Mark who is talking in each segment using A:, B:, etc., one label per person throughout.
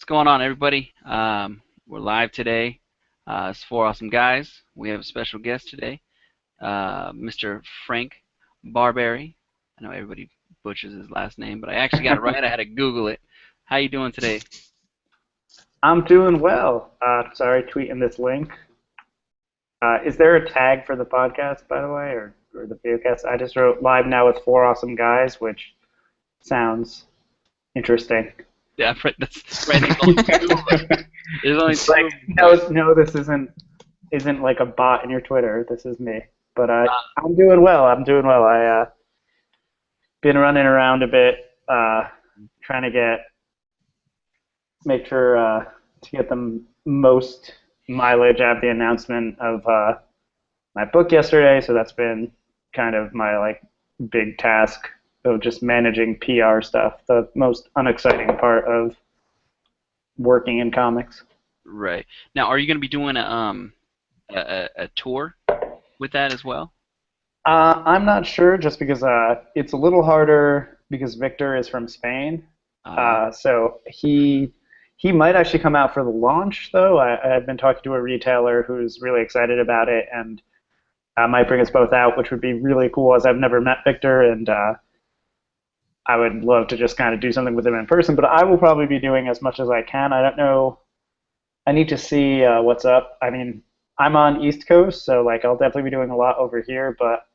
A: What's going on, everybody? We're live today. It's four awesome guys. We have a special guest today, Mr. Frank Barbiere. I know everybody butchers his last name, but I actually got it right. I had to Google it. How you doing today?
B: I'm doing well. Sorry, tweeting this link. Is there a tag for the podcast, by the way, or the videocast? I just wrote live now with four awesome guys, which sounds interesting.
A: Yeah, that's right. There's only two. There's only
B: It's like,
A: two.
B: no, this isn't like a bot in your Twitter. This is me. But I'm doing well. I'm doing well. I been running around a bit, trying to make sure to get the most mileage out of the announcement of my book yesterday. So that's been kind of my big task of just managing PR stuff, the most unexciting part of working in comics.
A: Right. Now, are you going to be doing a tour with that as well?
B: I'm not sure, just because it's a little harder because Victor is from Spain.
A: Uh,
B: So he might actually come out for the launch, though. I've been talking to a retailer who's really excited about it, and might bring us both out, which would be really cool, as I've never met Victor, and I would love to just kind of do something with him in person. But I will probably be doing as much as I can. I don't know. I need to see what's up. I mean, I'm on East Coast, so I'll definitely be doing a lot over here, but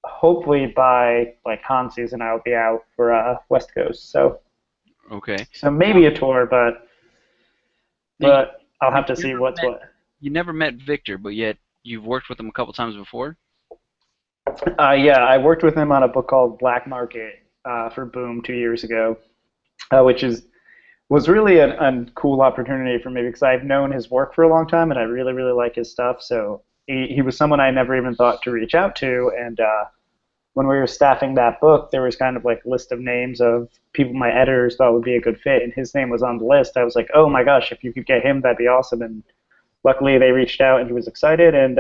B: hopefully by con season I'll be out for West Coast.
A: okay.
B: So maybe a tour, but
A: Now, you,
B: I'll
A: you
B: have to see
A: never
B: what's
A: met
B: what.
A: you never met Victor, but yet you've worked with him a couple times before.
B: Yeah, I worked with him on a book called Black Market for Boom 2 years ago, which was really a cool opportunity for me because I've known his work for a long time and I really really like his stuff. So he was someone I never even thought to reach out to, and when we were staffing that book, there was kind of a list of names of people my editors thought would be a good fit, and his name was on the list. I was like, oh my gosh, if you could get him, that'd be awesome. And luckily, they reached out, and he was excited, and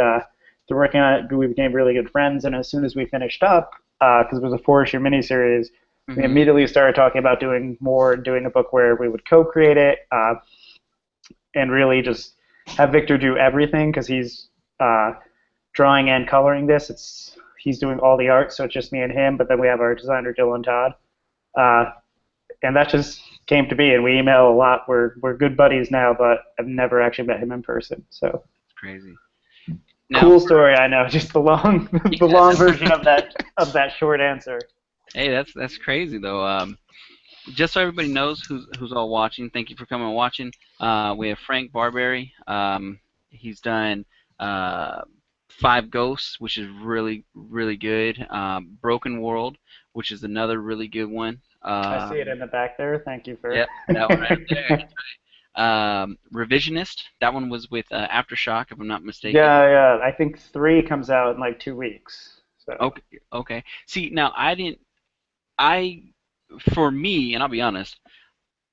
B: through working on it, we became really good friends. And as soon as we finished up, because it was a four-issue miniseries, we
A: Hmm.
B: immediately started talking about doing more, doing a book where we would co-create it, and really just have Victor do everything because he's uh, drawing and coloring this. He's doing all the art, so it's just me and him. But then we have our designer Dylan Todd, uh, and that just came to be. And we email a lot. We're good buddies now, but I've never actually met him in person. So
A: It's crazy. Now,
B: cool story, I know. Just the long the
A: yeah,
B: long version of that short answer.
A: hey, that's crazy though. Just so everybody knows who's all watching, thank you for coming and watching. We have Frank Barbiere. He's done uh, Five Ghosts, which is really really good. Broken World, which is another really good one.
B: I see it in the back there. Thank you for.
A: Yep, that one right there. Revisionist. That one was with Aftershock, if I'm not mistaken.
B: Yeah, yeah. I think three comes out in 2 weeks. So.
A: Okay, okay. See, now I didn't. I, for me, and I'll be honest,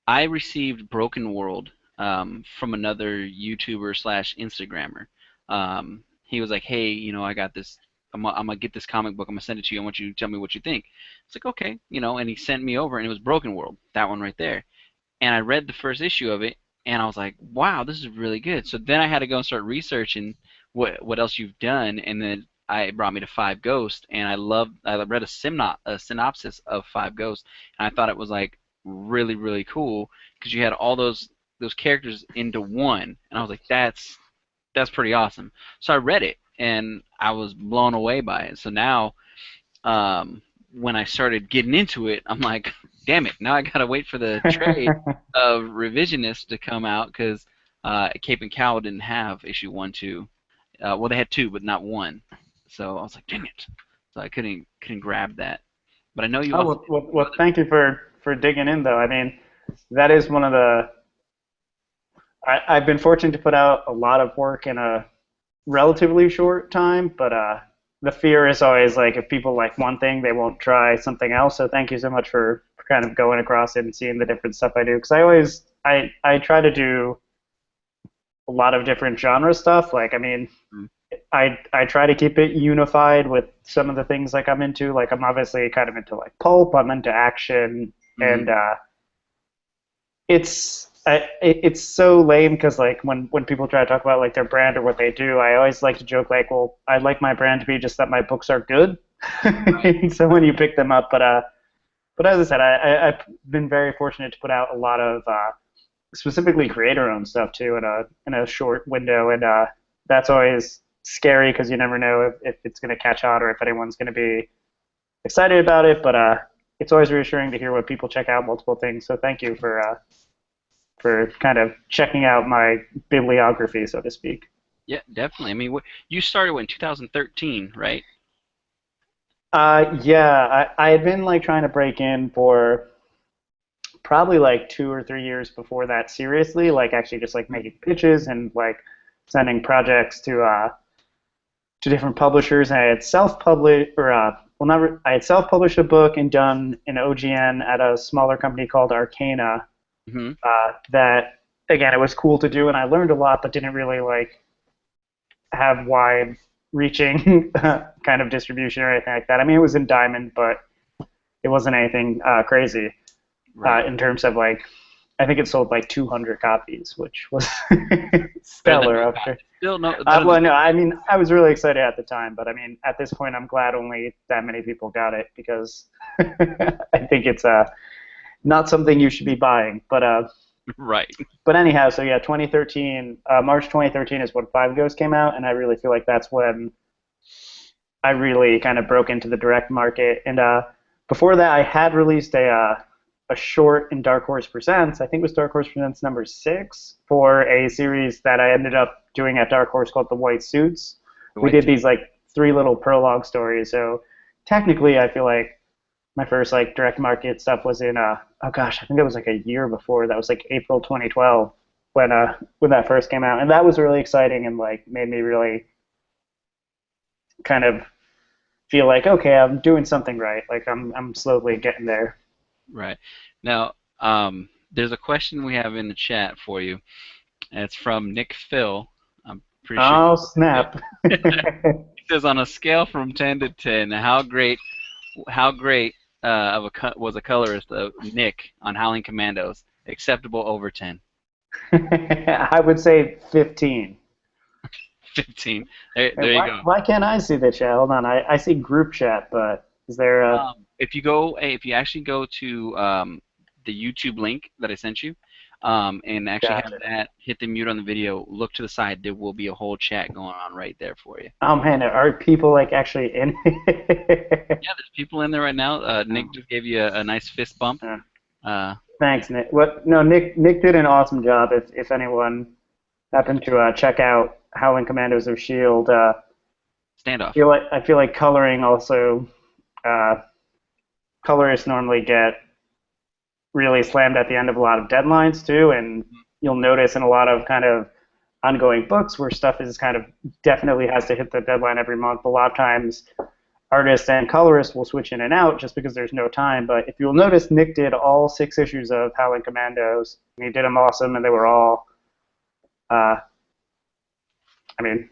A: I received Broken World from another YouTuber slash Instagrammer. He was like, "Hey, I got this. I'm gonna get this comic book. I'm gonna send it to you. I want you to tell me what you think." It's like, okay, and he sent me over, and it was Broken World, that one right there. And I read the first issue of it, and I was like, "Wow, this is really good." So then I had to go and start researching what else you've done, and then it brought me to Five Ghosts, and I read a synopsis of Five Ghosts, and I thought it was like really really cool because you had all those characters into one, and I was like, that's pretty awesome. So I read it, and I was blown away by it. So now, when I started getting into it, I'm like, damn it, now I gotta wait for the trade of Revisionist to come out because Cape and Cowl didn't have issue 1, 2. Well, they had two, but not one. So I was like, dang it. So I couldn't grab that. But I know you
B: Oh,
A: also did some
B: well,
A: other.
B: thank you for digging in, though. I mean, that is one of the. I've been fortunate to put out a lot of work in a relatively short time, but the fear is always if people like one thing, they won't try something else. So thank you so much for kind of going across it and seeing the different stuff I do. Because I try to do a lot of different genre stuff. I mean, I try to keep it unified with some of the things I'm into. I'm obviously kind of into pulp. I'm into action,
A: Mm-hmm.
B: and it's it's so lame because like when people try to talk about like their brand or what they do, I always like to joke like, well, I'd like my brand to be just that my books are good.
A: Right.
B: So when you pick them up, but as I said, I've been very fortunate to put out a lot of specifically creator-owned stuff too in a short window, and that's always scary because you never know if it's going to catch on or if anyone's going to be excited about it. But it's always reassuring to hear when people check out multiple things. So thank you for kind of checking out my bibliography, so to speak.
A: Yeah, definitely. I mean, you started in 2013, right?
B: Yeah, I had been like trying to break in for probably like 2 or 3 years before that seriously, like actually just like making pitches and like sending projects to different publishers. And I had self-published or well, not I had self-published a book and done an OGN at a smaller company called Arcana.
A: Hmm.
B: That again, it was cool to do, and I learned a lot, but didn't really like have wide reaching kind of distribution or anything like that. I mean, it was in Diamond, but it wasn't anything crazy
A: Right.
B: in terms of like, I think it sold like 200 copies, which was
A: Better than
B: stellar.
A: no
B: After,
A: copy. Still no better than
B: well, no, I mean, I was really excited at the time, but I mean, at this point, I'm glad only that many people got it because I think it's not something you should be buying.
A: right.
B: But anyhow, so yeah, 2013, March 2013 is when Five Ghosts came out, and I really feel like that's when I really kind of broke into the direct market. And before that, I had released a short in Dark Horse Presents. I think it was Dark Horse Presents number 6 for a series that I ended up doing at Dark Horse called The White Suits.
A: The
B: We
A: white
B: did
A: suit.
B: these like 3 little prologue stories. So technically, I feel like my first like direct market stuff was in oh gosh, I think it was like a year before. That was like April 2012 when that first came out, and that was really exciting and like made me really kind of feel like okay, I'm doing something right. Like I'm slowly getting there.
A: Right. Now, there's a question we have in the chat for you. And it's from Nick Phil. I'm pretty sure
B: Oh
A: you
B: snap!
A: He says on a scale from 10 to 10, how great of was a colorist of Nick on Howling Commandos? Acceptable over 10.
B: I would say 15.
A: 15. There you go.
B: Why can't I see the chat? Hold on, I see group chat, but is there a
A: If you actually go to the YouTube link that I sent you, and actually have
B: gotcha?
A: that hit the mute on the video, look to the side. There will be a whole chat going on right there for you.
B: Oh man, are people like actually in?
A: Yeah, there's people in there right now. Nick just gave you a nice fist bump.
B: Oh.
A: Uh,
B: Thanks, Nick. What? No, Nick did an awesome job. If anyone happened to check out Howling Commandos of Shield,
A: Standoff.
B: I feel like coloring also uh, colorists normally get really slammed at the end of a lot of deadlines too, and you'll notice in a lot of kind of ongoing books where stuff is kind of definitely has to hit the deadline every month. A lot of times artists and colorists will switch in and out just because there's no time. But if you'll notice, Nick did all 6 issues of Howling Commandos, and he did them awesome, and they were all, uh, I mean,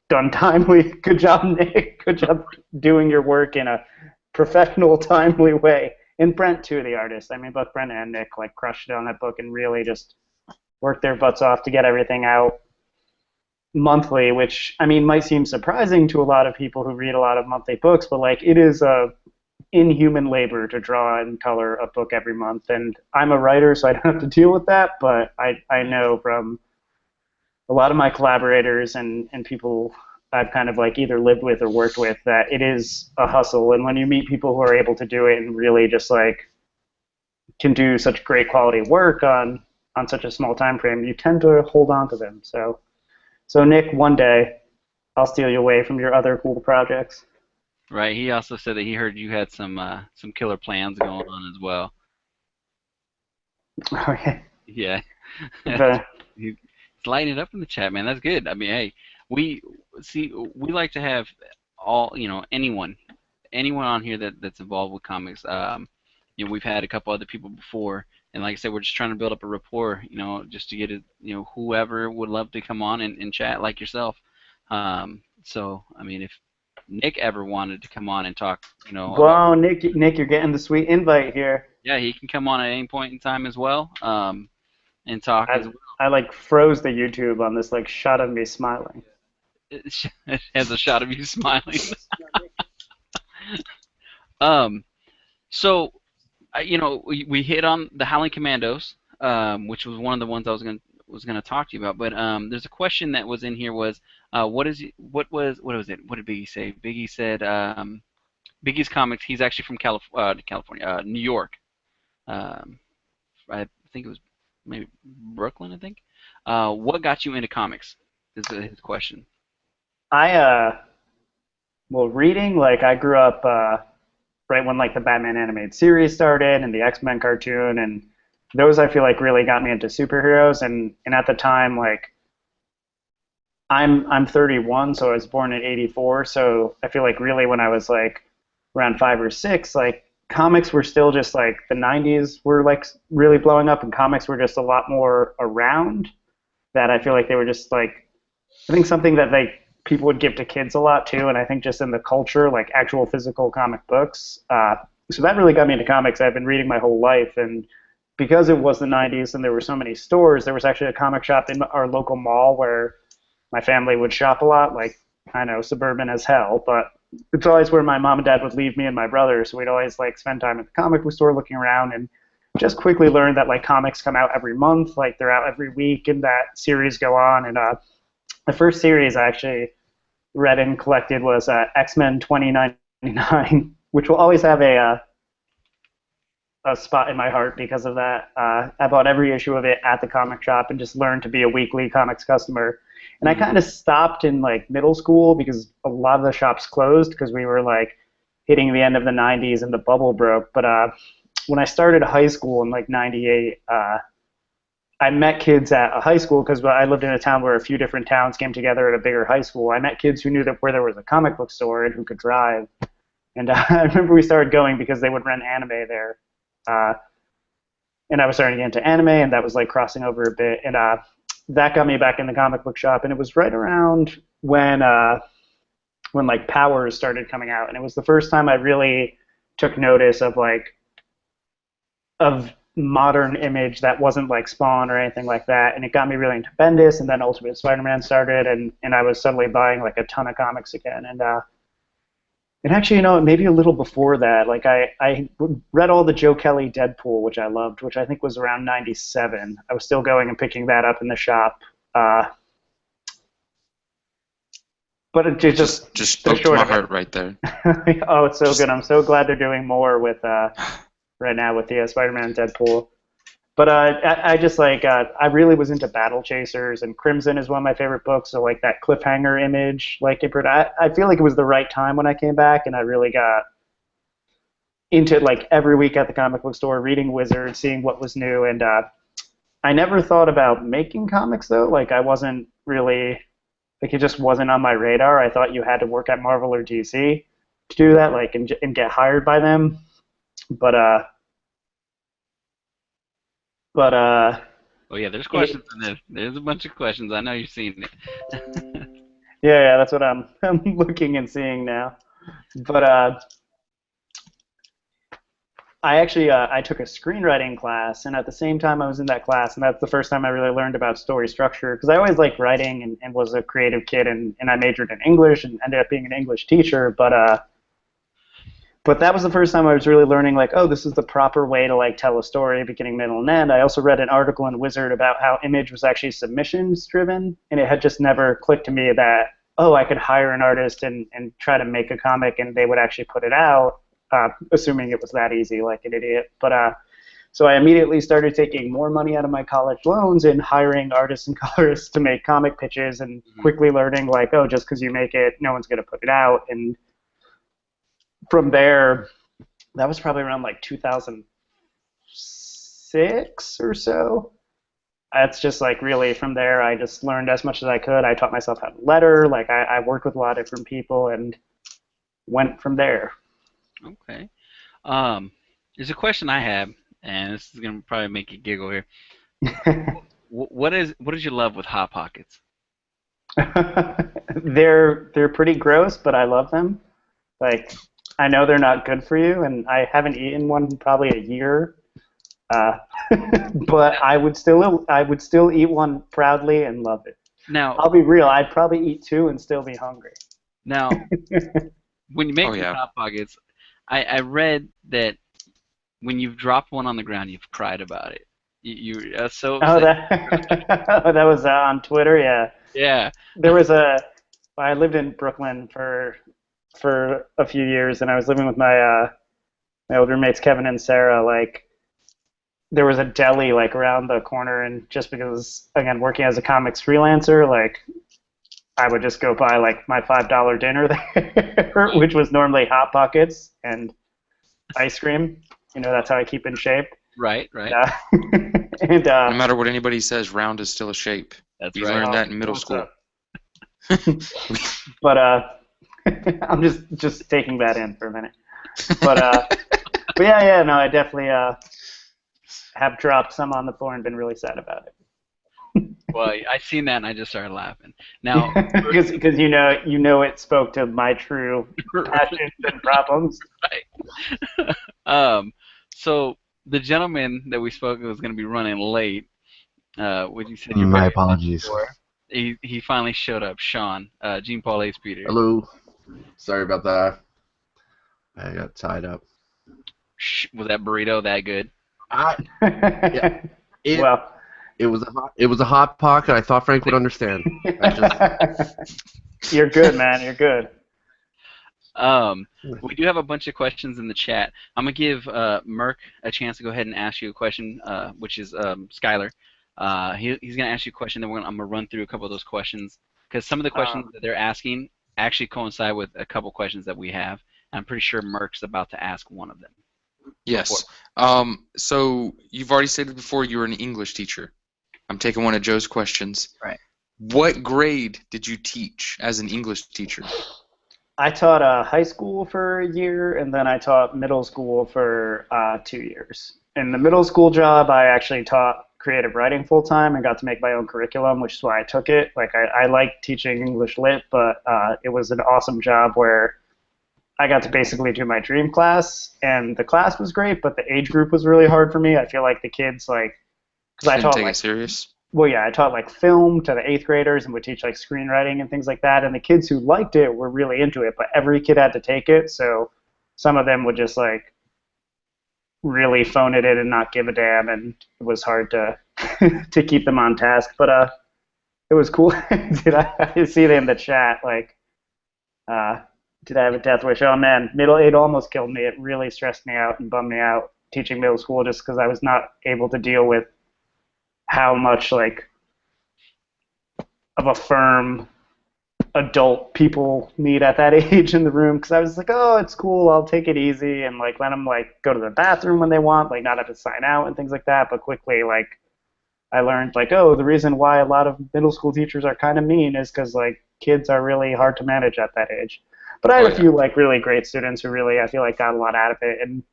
B: done timely. Good job, Nick. Good job doing your work in a professional, timely way. And Brent too, the artist. I mean, both Brent and Nick like crushed it on that book and really just worked their butts off to get everything out monthly, which I mean might seem surprising to a lot of people who read a lot of monthly books, but like it is a inhuman labor to draw and color a book every month. And I'm a writer, so I don't have to deal with that. But I know from a lot of my collaborators and people I've kind of like either lived with or worked with that it is a hustle. And when you meet people who are able to do it and really just like can do such great quality work on such a small time frame, you tend to hold on to them. So Nick, one day I'll steal you away from your other cool projects.
A: Right. He also said that he heard you had some killer plans going on as well.
B: Okay.
A: Yeah.
B: The,
A: He's lighting it up in the chat, man. That's good. I mean, hey, we we like to have anyone on here that's involved with comics. We've had a couple other people before, and like I said, we're just trying to build up a rapport, just to get it, whoever would love to come on and chat like yourself. So, I mean, if Nick ever wanted to come on and talk, about,
B: Whoa, Nick, you're getting the sweet invite here.
A: yeah, he can come on at any point in time as well. and talk as
B: I
A: well.
B: I like froze the YouTube on this like shot of me smiling.
A: It has a shot of you smiling. Um, so we hit on the Howling Commandos, which was one of the ones I was gonna talk to you about. But there's a question that was in here was what was it? What did Biggie say? Biggie said Biggie's comics. He's actually from California, New York. Um, I think it was maybe Brooklyn. I think. What got you into comics? Is his question.
B: I well, reading, like I grew up right when like the Batman animated series started and the X-Men cartoon, and those I feel like really got me into superheroes. And at the time, like I'm 31, so I was born in '84. So I feel like really when I was like around 5 or 6, like comics were still just like the '90s were like really blowing up, and comics were just a lot more around. That I feel like they were just like I think something that like people would give to kids a lot too, and I think just in the culture, like actual physical comic books. So that really got me into comics. I've been reading my whole life, and because it was the '90s and there were so many stores, there was actually a comic shop in our local mall where my family would shop a lot. Like I know suburban as hell, but it's always where my mom and dad would leave me and my brother. So we'd always like spend time at the comic book store looking around and just quickly learned that like comics come out every month, like they're out every week, and that series go on. And the first series I actually read and collected was X-Men 2099, which will always have a spot in my heart because of that. I bought every issue of it at the comic shop and just learned to be a weekly comics customer. And I
A: Mm-hmm.
B: kind of stopped in like middle school because a lot of the shops closed because we were like hitting the end of the '90s and the bubble broke. But when I started high school in like '98, I met kids at a high school because I lived in a town where a few different towns came together at a bigger high school. I met kids who knew that where there was a comic book store and who could drive. And I remember we started going because they would rent anime there. Uh, and I was starting to get into anime, and that was like crossing over a bit. And that got me back in the comic book shop. And it was right around when like Powers started coming out, and it was the first time I really took notice of like of modern Image that wasn't like Spawn or anything like that, and it got me really into Bendis. And then Ultimate Spider-Man started, and I was suddenly buying like a ton of comics again. And actually, maybe a little before that, like I read all the Joe Kelly Deadpool, which I loved, which I think was around '97. I was still going and picking that up in the shop. Uh, but it
C: Just
B: the
C: spoke to
B: short
C: my
B: of it.
C: heart right there.
B: Oh, it's so good.
C: Just
B: I'm so glad they're doing more with right now with the Spider-Man and Deadpool. But I just like I really was into Battle Chasers, and Crimson is one of my favorite books. So like that cliffhanger Image, like I feel like it was the right time when I came back, and I really got into it like every week at the comic book store, reading Wizard, seeing what was new. And I never thought about making comics though. Like I wasn't really like it just wasn't on my radar. I thought you had to work at Marvel or DC to do that, like and get hired by them. But but
A: Oh yeah, there's
B: it,
A: questions in there. There's a bunch of questions. I know you've seen it.
B: yeah, that's what I'm I'm looking and seeing now. But I actually I took a screenwriting class, and at the same time I was in that class, and that's the first time I really learned about story structure because I always liked writing and was a creative kid, and I majored in English and ended up being an English teacher. But that was the first time I was really learning like, oh, this is the proper way to like tell a story, beginning, middle, and end. I also read an article in Wizard about how Image was actually submissions driven, and it had just never clicked to me that oh, I could hire an artist and try to make a comic, and they would actually put it out, assuming it was that easy, like an idiot. But so I immediately started taking more money out of my college loans and hiring artists and colorists to make comic pitches, and
A: Mhm.
B: quickly learning like, oh, just because you make it, no one's going to put it out. And from there, that was probably around like 2006 or so. That's just like really from there, I just learned as much as I could. I taught myself how to letter. Like I worked with a lot of different people and went from there.
A: Okay. Um, there's a question I have, and this is gonna probably make you giggle here. What is your love with hot pockets?
B: They're pretty gross, but I love them. Like I know they're not good for you, and I haven't eaten one in probably a year. Uh, but I would still eat one proudly and love it.
A: Now,
B: I'll be real. I'd probably eat two and still be hungry.
A: now, when you
C: Oh
A: make these
C: yeah.
A: hot pockets, I read that when you've dropped one on the ground, you've cried about it. You are so
B: Oh,
A: upset.
B: that that was on Twitter. Yeah,
A: Yeah.
B: there was a. I lived in Brooklyn for a few years, and I was living with my old roommates Kevin and Sarah. Like there was a deli like around the corner, and just because again working as a comics freelancer, like I would just go buy like my $5 dinner there,
A: Right.
B: which was normally hot pockets and ice cream. That's how I keep in shape.
A: Right. Right.
B: Uh, and
C: No matter what anybody says, round is still a shape.
A: That's
C: We
A: right.
C: learned
B: oh,
C: that in middle
B: what's
C: school.
B: up? But I'm just taking that in for a minute. But yeah, yeah, no, I definitely have dropped some on the floor and been really sad about
A: Well, I seen that and I just started laughing. Now,
B: it because it spoke to my true passions and problems.
A: right. Um, so the gentleman that we spoke was going to be running late, which you said you're
D: My
A: very thankful
D: apologies.
A: for. He finally showed up, Sean, Jean Paul Ace Peter.
D: Hello. Sorry about that. I got tied up.
A: Was that burrito that good?
D: I yeah. It
B: Well,
D: it was a hot pocket. I thought Frank would understand. I just
B: you're good, man. You're good.
A: We do have a bunch of questions in the chat. I'm gonna give Merck a chance to go ahead and ask you a question, which is Skylar. He's gonna ask you a question, then I'm gonna run through a couple of those questions because some of the questions that they're asking actually coincide with a couple questions that we have. And I'm pretty sure Merck's about to ask one of them.
C: Yes. So you've already stated before you were an English teacher. I'm taking one of Joe's questions.
A: Right.
C: What grade did you teach as an English teacher?
B: I taught high school for a year, and then I taught middle school for 2 years. In the middle school job, I actually taught creative writing full time and got to make my own curriculum, which is why I took it. Like I like teaching English lit, but it was an awesome job where I got to basically do my dream class, and the class was great, but the age group was really hard for me. I feel like the kids like because I
C: Didn't
B: taught
C: take
B: like
C: it serious?
B: well, yeah, I taught like film to the eighth graders and would teach like screenwriting and things like that. And the kids who liked it were really into it, but every kid had to take it. So some of them would just like really phone it in and not give a damn, and it was hard to to keep them on task. But it was cool. Did I see it in the chat? Like, did I have a death wish? Oh man, it almost killed me. It really stressed me out and bummed me out teaching middle school just because I was not able to deal with how much like of a firm adult people need at that age in the room because I was like, oh, it's cool, I'll take it easy and like let them like go to the bathroom when they want, like not have to sign out and things like that. But quickly, like I learned like, oh, the reason why a lot of middle school teachers are kind of mean is because like kids are really hard to manage at that age. But I
C: Oh
B: had a
C: yeah.
B: few like really great students who really I feel like got a lot out of it, and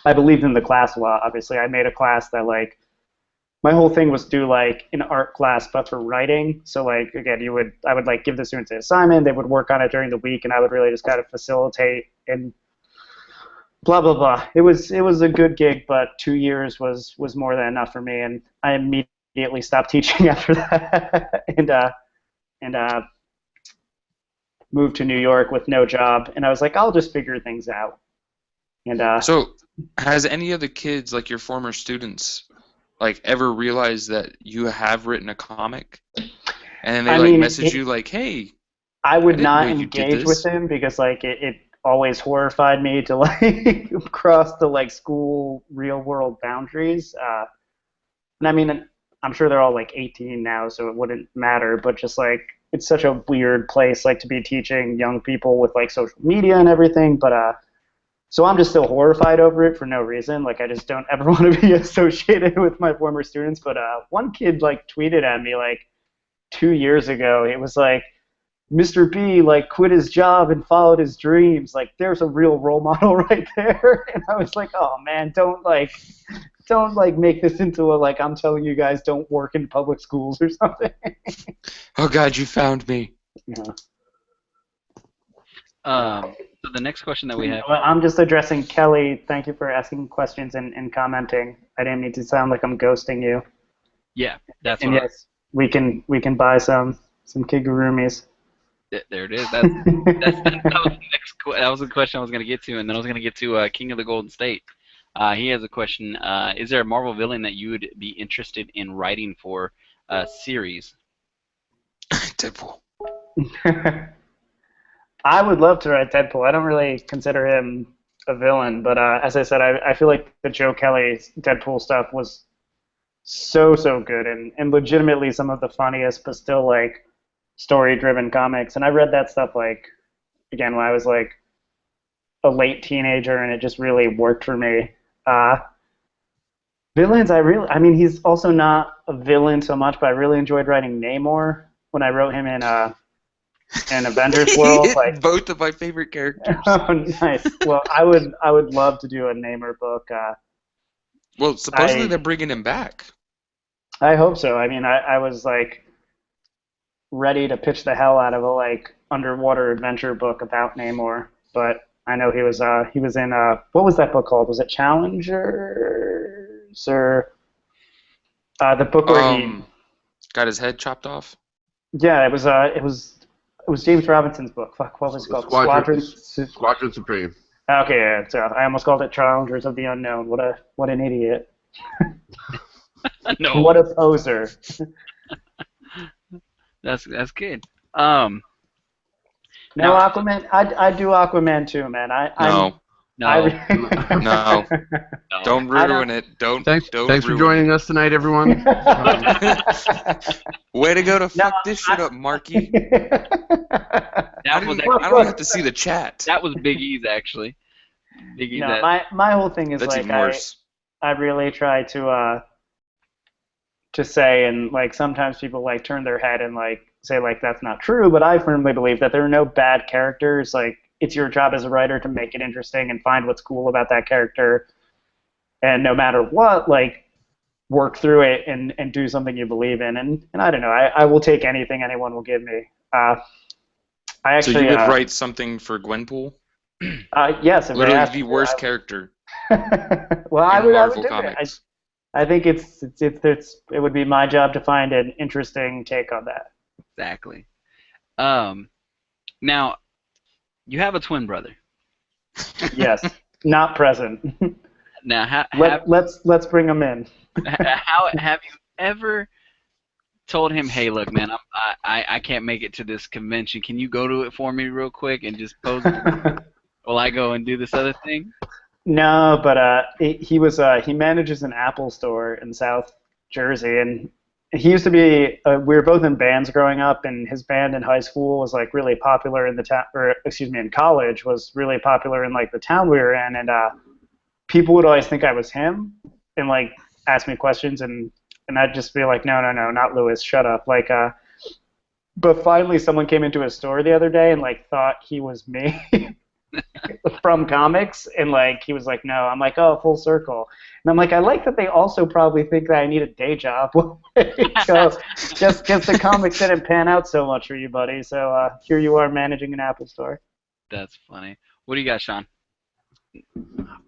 B: I believed in the class a lot. Obviously, I made a class that like my whole thing was do like an art class but for writing. So like again, I would like give the students an assignment, they would work on it during the week, and I would really just kind of facilitate and blah blah blah. It was a good gig, but 2 years was more than enough for me, and I immediately stopped teaching after that, and moved to New York with no job, and I was like, I'll just figure things out. And
C: So has any of the kids, like your former students, like ever realized that you have written a comic? And then they
B: I
C: like
B: mean,
C: message you like, hey,
B: I
C: I
B: would
C: didn't know
B: not
C: you did
B: engage with
C: this.
B: him because like it always horrified me to like cross the like school real world boundaries. And I mean, I'm sure they're all like 18 now, so it wouldn't matter. But just like it's such a weird place like to be teaching young people with like social media and everything. But so I'm just still horrified over it for no reason. Like I just don't ever want to be associated with my former students. But one kid like tweeted at me like 2 years ago. It was like Mr. B like quit his job and followed his dreams. Like there's a real role model right there. And I was like, oh man, don't like make this into a like I'm telling you guys don't work in public schools or something.
C: Oh God, you found me.
B: Yeah.
A: Um, So the next question that we have.
B: Well, I'm just addressing Kelly. Thank you for asking questions and commenting. I didn't mean to sound like I'm ghosting you.
A: Yeah, that's
B: And
A: what.
B: yes, we can buy some kigurumis.
A: There it is. That was the that was the question I was going to get to, and then I was going to get to King of the Golden State. He has a question. Is there a Marvel villain that you would be interested in writing for a series?
C: Deadpool.
B: I would love to write Deadpool. I don't really consider him a villain, but as I said, I feel like the Joe Kelly Deadpool stuff was so good and legitimately some of the funniest, but still like story-driven comics. And I read that stuff like again when I was like a late teenager, and it just really worked for me. Uh, Villains, I mean, he's also not a villain so much, but I really enjoyed writing Namor when I wrote him in Avengers
C: He
B: World. Like,
C: hit both of my favorite characters.
B: oh, nice. Well, I would love to do a Namor book.
C: Well, supposedly
B: I
C: they're bringing him back.
B: I hope so. I mean, I was like ready to pitch the hell out of a like underwater adventure book about Namor, but I know he was in what was that book called? Was it Challengers or the book where he
C: Got his head chopped off.
B: yeah, it was James Robinson's book. Fuck, what was it called?
D: Squadron Supreme.
B: Okay, yeah, so I almost called it Challengers of the Unknown. What an idiot.
A: No,
B: What a poser.
A: that's good.
B: No,
A: Now,
B: Aquaman. I do Aquaman too, man.
C: No,
A: no,
C: no.
A: no.
C: Don't ruin it. Don't.
D: Thanks for
C: ruin
D: joining us tonight, everyone.
C: it. Way to go to
B: No,
C: fuck this shit up, Marky.
A: That was
C: I don't have to see the chat.
A: that was Big E's actually. Big E's.
B: No, my whole thing is
C: That's
B: like
C: even worse.
B: I really try to say, and like sometimes people like turn their head and like say like that's not true, but I firmly believe that there are no bad characters. Like it's your job as a writer to make it interesting and find what's cool about that character, and no matter what, like work through it and do something you believe in. And I don't know, I will take anything anyone will give me. I
C: So
B: actually
C: you would write something for Gwenpool?
B: yes, if they
C: Literally
B: asked
C: the
B: me,
C: worst character
B: well, I
C: in
B: would
C: Marvel
B: do it.
C: Comics.
B: I think it would be my job to find an interesting take on that.
A: Exactly. Now you have a twin brother.
B: Yes, not present.
A: Now,
B: Let's bring him in.
A: how have you ever told him, "Hey, look, man, I can't make it to this convention. Can you go to it for me real quick and just pose while I go and do this other thing?"
B: No, but he manages an Apple store in South Jersey, and he used to be. We were both in bands growing up, and his band in high school was like really popular in the town, or excuse me, in college was really popular in like the town we were in, and people would always think I was him, and like ask me questions, and I'd just be like, no, not Lewis, shut up, like. But finally, someone came into his store the other day and like thought he was me. From comics, and like he was like, no. I'm like, oh, full circle. And I'm like, I like that they also probably think that I need a day job. So just because the comics didn't pan out so much for you, buddy, so here you are managing an Apple store.
A: That's funny. What do you got, Sean?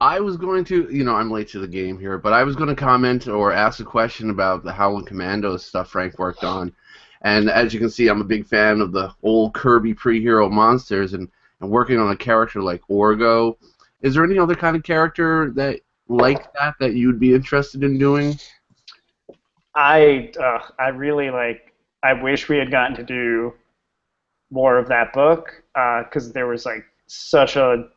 D: I was going to, I'm late to the game here, but I was going to comment or ask a question about the Howling Commandos stuff Frank worked on. And as you can see, I'm a big fan of the old Kirby pre-hero monsters, and working on a character like Orgo. Is there any other kind of character that you'd be interested in doing?
B: I really like. I wish we had gotten to do more of that book because there was like such a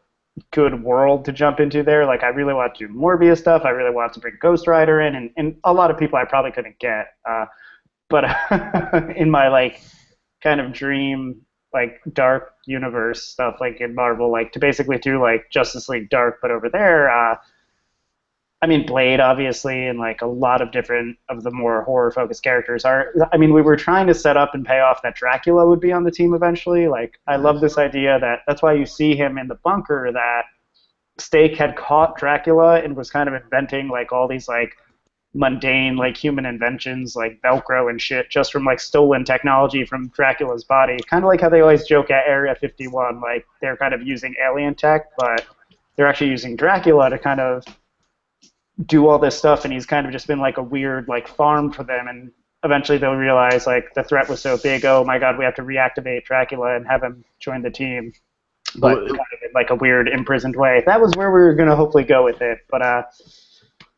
B: good world to jump into there. Like I really want to do Morbius stuff. I really want to bring Ghost Rider in, and a lot of people I probably couldn't get. But in my like kind of dream like dark universe stuff like in Marvel, like to basically do like Justice League Dark, but over there, I mean Blade obviously, and like a lot of different of the more horror focused characters are. I mean, we were trying to set up and pay off that Dracula would be on the team eventually. Like I love this idea that's why you see him in the bunker, that Stake had caught Dracula and was kind of inventing like all these like mundane like human inventions like Velcro and shit just from like stolen technology from Dracula's body. Kind of like how they always joke at Area 51, like they're kind of using alien tech, but they're actually using Dracula to kind of do all this stuff, and he's kind of just been like a weird like farm for them. And eventually they'll realize like the threat was so big, oh my god, we have to reactivate Dracula and have him join the team, but
D: Well,
B: kind of in like a weird imprisoned way. That was where we were gonna hopefully go with it, but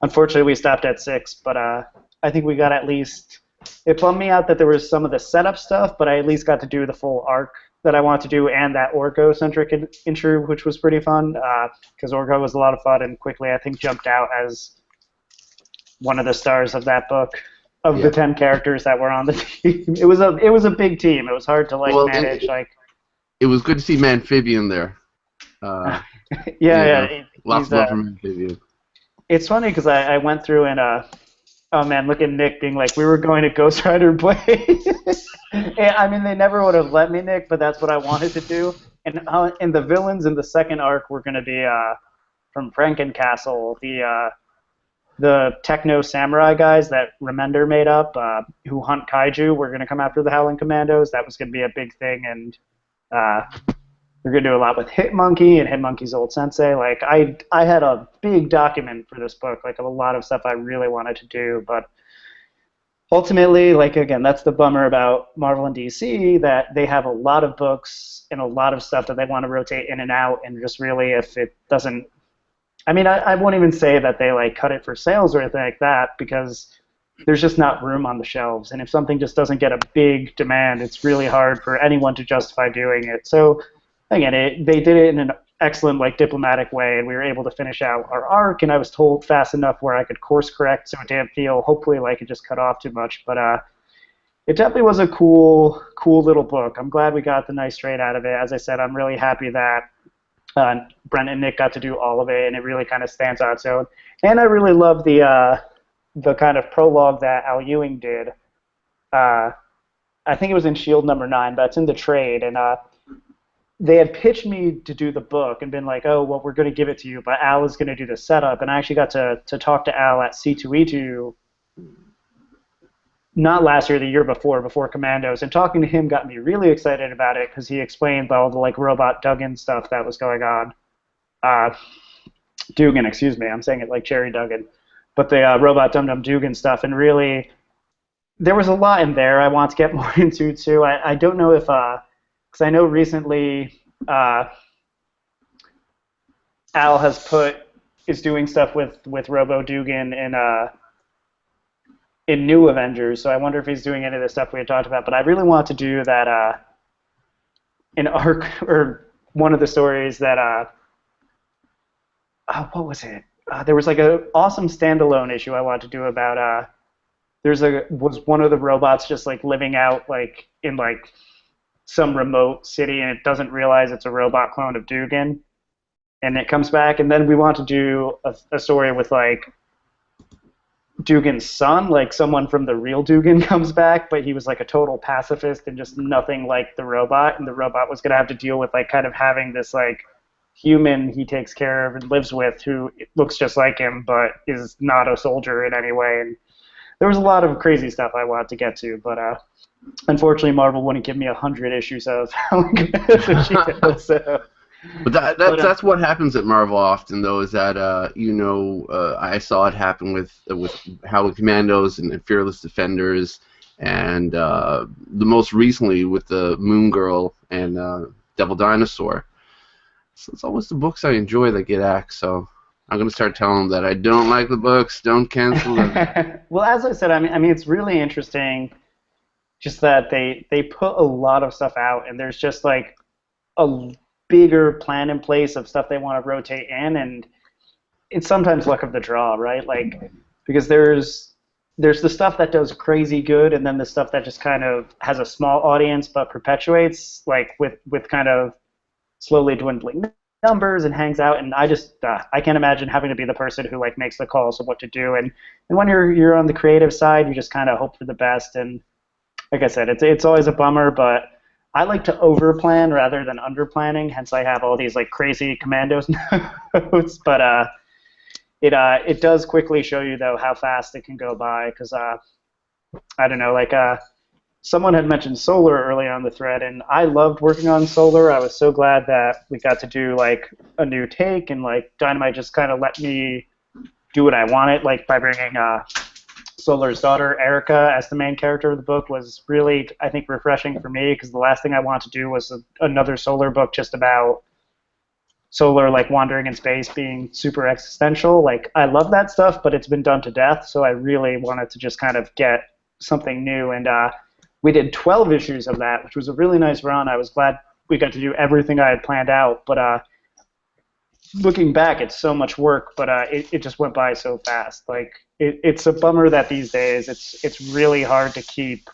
B: unfortunately we stopped at 6. But I think we got at least. It bummed me out that there was some of the setup stuff, but I at least got to do the full arc that I wanted to do and that Orko-centric intro, which was pretty fun, because Orko was a lot of fun and quickly I think jumped out as one of the stars of that book. Of
D: Yeah.
B: the 10 characters that were on the team, it was a big team. It was hard to like
D: Well,
B: manage.
D: it was good to see Manphibian there. Uh,
B: Yeah.
D: Lots
B: He's,
D: of love for Manphibian.
B: it's funny because I went through and oh man, look at Nick being like, we were going to Ghost Rider play. I mean, they never would have let me, Nick, but that's what I wanted to do. And the villains in the second arc were going to be from Frankencastle, the techno samurai guys that Remender made up, who hunt kaiju, were going to come after the Howling Commandos. That was going to be a big thing, and we're going to do a lot with Hitmonkey and Hitmonkey's old sensei. Like I had a big document for this book, like a lot of stuff I really wanted to do, but ultimately, like again, that's the bummer about Marvel and DC, that they have a lot of books and a lot of stuff that they want to rotate in and out, and just really if it doesn't. I mean, I won't even say that they like cut it for sales or anything like that, because there's just not room on the shelves. And if something just doesn't get a big demand, it's really hard for anyone to justify doing it. So again, they did it in an excellent like diplomatic way, and we were able to finish out our arc. And I was told fast enough where I could course correct, so it didn't feel hopefully like it just cut off too much. But it definitely was a cool little book. I'm glad we got the nice trade out of it. As I said, I'm really happy that Brent and Nick got to do all of it, and it really kind of stands on its own. And I really love the kind of prologue that Al Ewing did. I think it was in Shield number 9, but it's in the trade. And they had pitched me to do the book and been like, oh, well, we're going to give it to you, but Al is going to do the setup. And I actually got to talk to Al at C2E2, not last year, the year before Commandos, and talking to him got me really excited about it because he explained all the like robot Duggan stuff that was going on. Dugan, excuse me, I'm saying it like Cherry Duggan, but the robot Dum Dum Dugan stuff, and really there was a lot in there I want to get more into too. I don't know if because I know recently Al is doing stuff with Robo Dugan in New Avengers, so I wonder if he's doing any of the stuff we had talked about. But I really want to do that an arc or one of the stories that what was it? There was like an awesome standalone issue I wanted to do about was one of the robots just like living out like in like some remote city, and it doesn't realize it's a robot clone of Dugan, and it comes back. And then we want to do a story with like Dugan's son, like someone from the real Dugan comes back, but he was like a total pacifist and just nothing like the robot, and the robot was going to have to deal with like kind of having this like human he takes care of and lives with who looks just like him but is not a soldier in any way. And there was a lot of crazy stuff I wanted to get to, but unfortunately Marvel wouldn't give me 100 issues of so.
D: But that's what happens at Marvel often, though, is that I saw it happen with Howling Commandos and Fearless Defenders, and the most recently with the Moon Girl and Devil Dinosaur. So it's always the books I enjoy that get axed. So I'm gonna start telling them that I don't like the books, don't cancel them.
B: Well, as I said, I mean it's really interesting, just that they put a lot of stuff out, and there's just like a bigger plan in place of stuff they want to rotate in, and it's sometimes luck of the draw, right? Like, because there's the stuff that does crazy good, and then the stuff that just kind of has a small audience but perpetuates, like with kind of slowly dwindling numbers and hangs out. And I just I can't imagine having to be the person who like makes the calls of what to do. And when you're on the creative side, you just kind of hope for the best. And like I said, it's always a bummer, but I like to overplan rather than underplanning, hence I have all these like crazy Commandos notes. But it does quickly show you though how fast it can go by because I don't know, like someone had mentioned Solar early on the thread, and I loved working on Solar. I was so glad that we got to do like a new take, and like Dynamite just kind of let me do what I wanted, like by bringing Solar's daughter Erica as the main character of the book was really, I think, refreshing for me because the last thing I wanted to do was another Solar book just about Solar like wandering in space being super existential. Like I love that stuff, but it's been done to death, so I really wanted to just kind of get something new, and we did 12 issues of that, which was a really nice run. I was glad we got to do everything I had planned out, but looking back, it's so much work, but it just went by so fast. Like it's a bummer that these days it's really hard to keep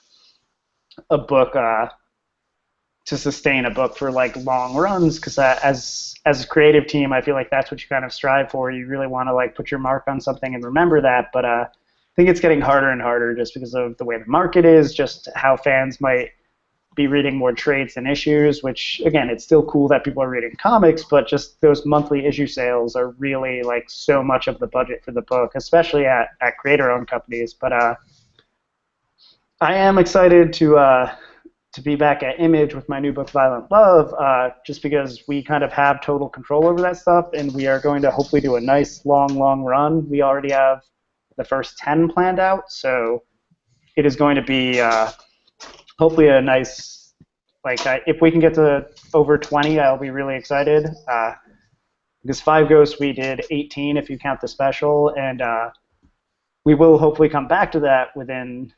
B: a book to sustain a book for like long runs because as a creative team, I feel like that's what you kind of strive for. You really want to like put your mark on something and remember that, but I think it's getting harder and harder just because of the way the market is, just how fans might be reading more trades than issues, which again, it's still cool that people are reading comics, but just those monthly issue sales are really like so much of the budget for the book, especially at creator-owned companies. But I am excited to be back at Image with my new book, Violent Love, just because we kind of have total control over that stuff, and we are going to hopefully do a nice, long run. We already have the first 10 planned out, so it is going to be hopefully a nice, like, if we can get to over 20, I'll be really excited. Because Five Ghosts, we did 18 if you count the special, and we will hopefully come back to that within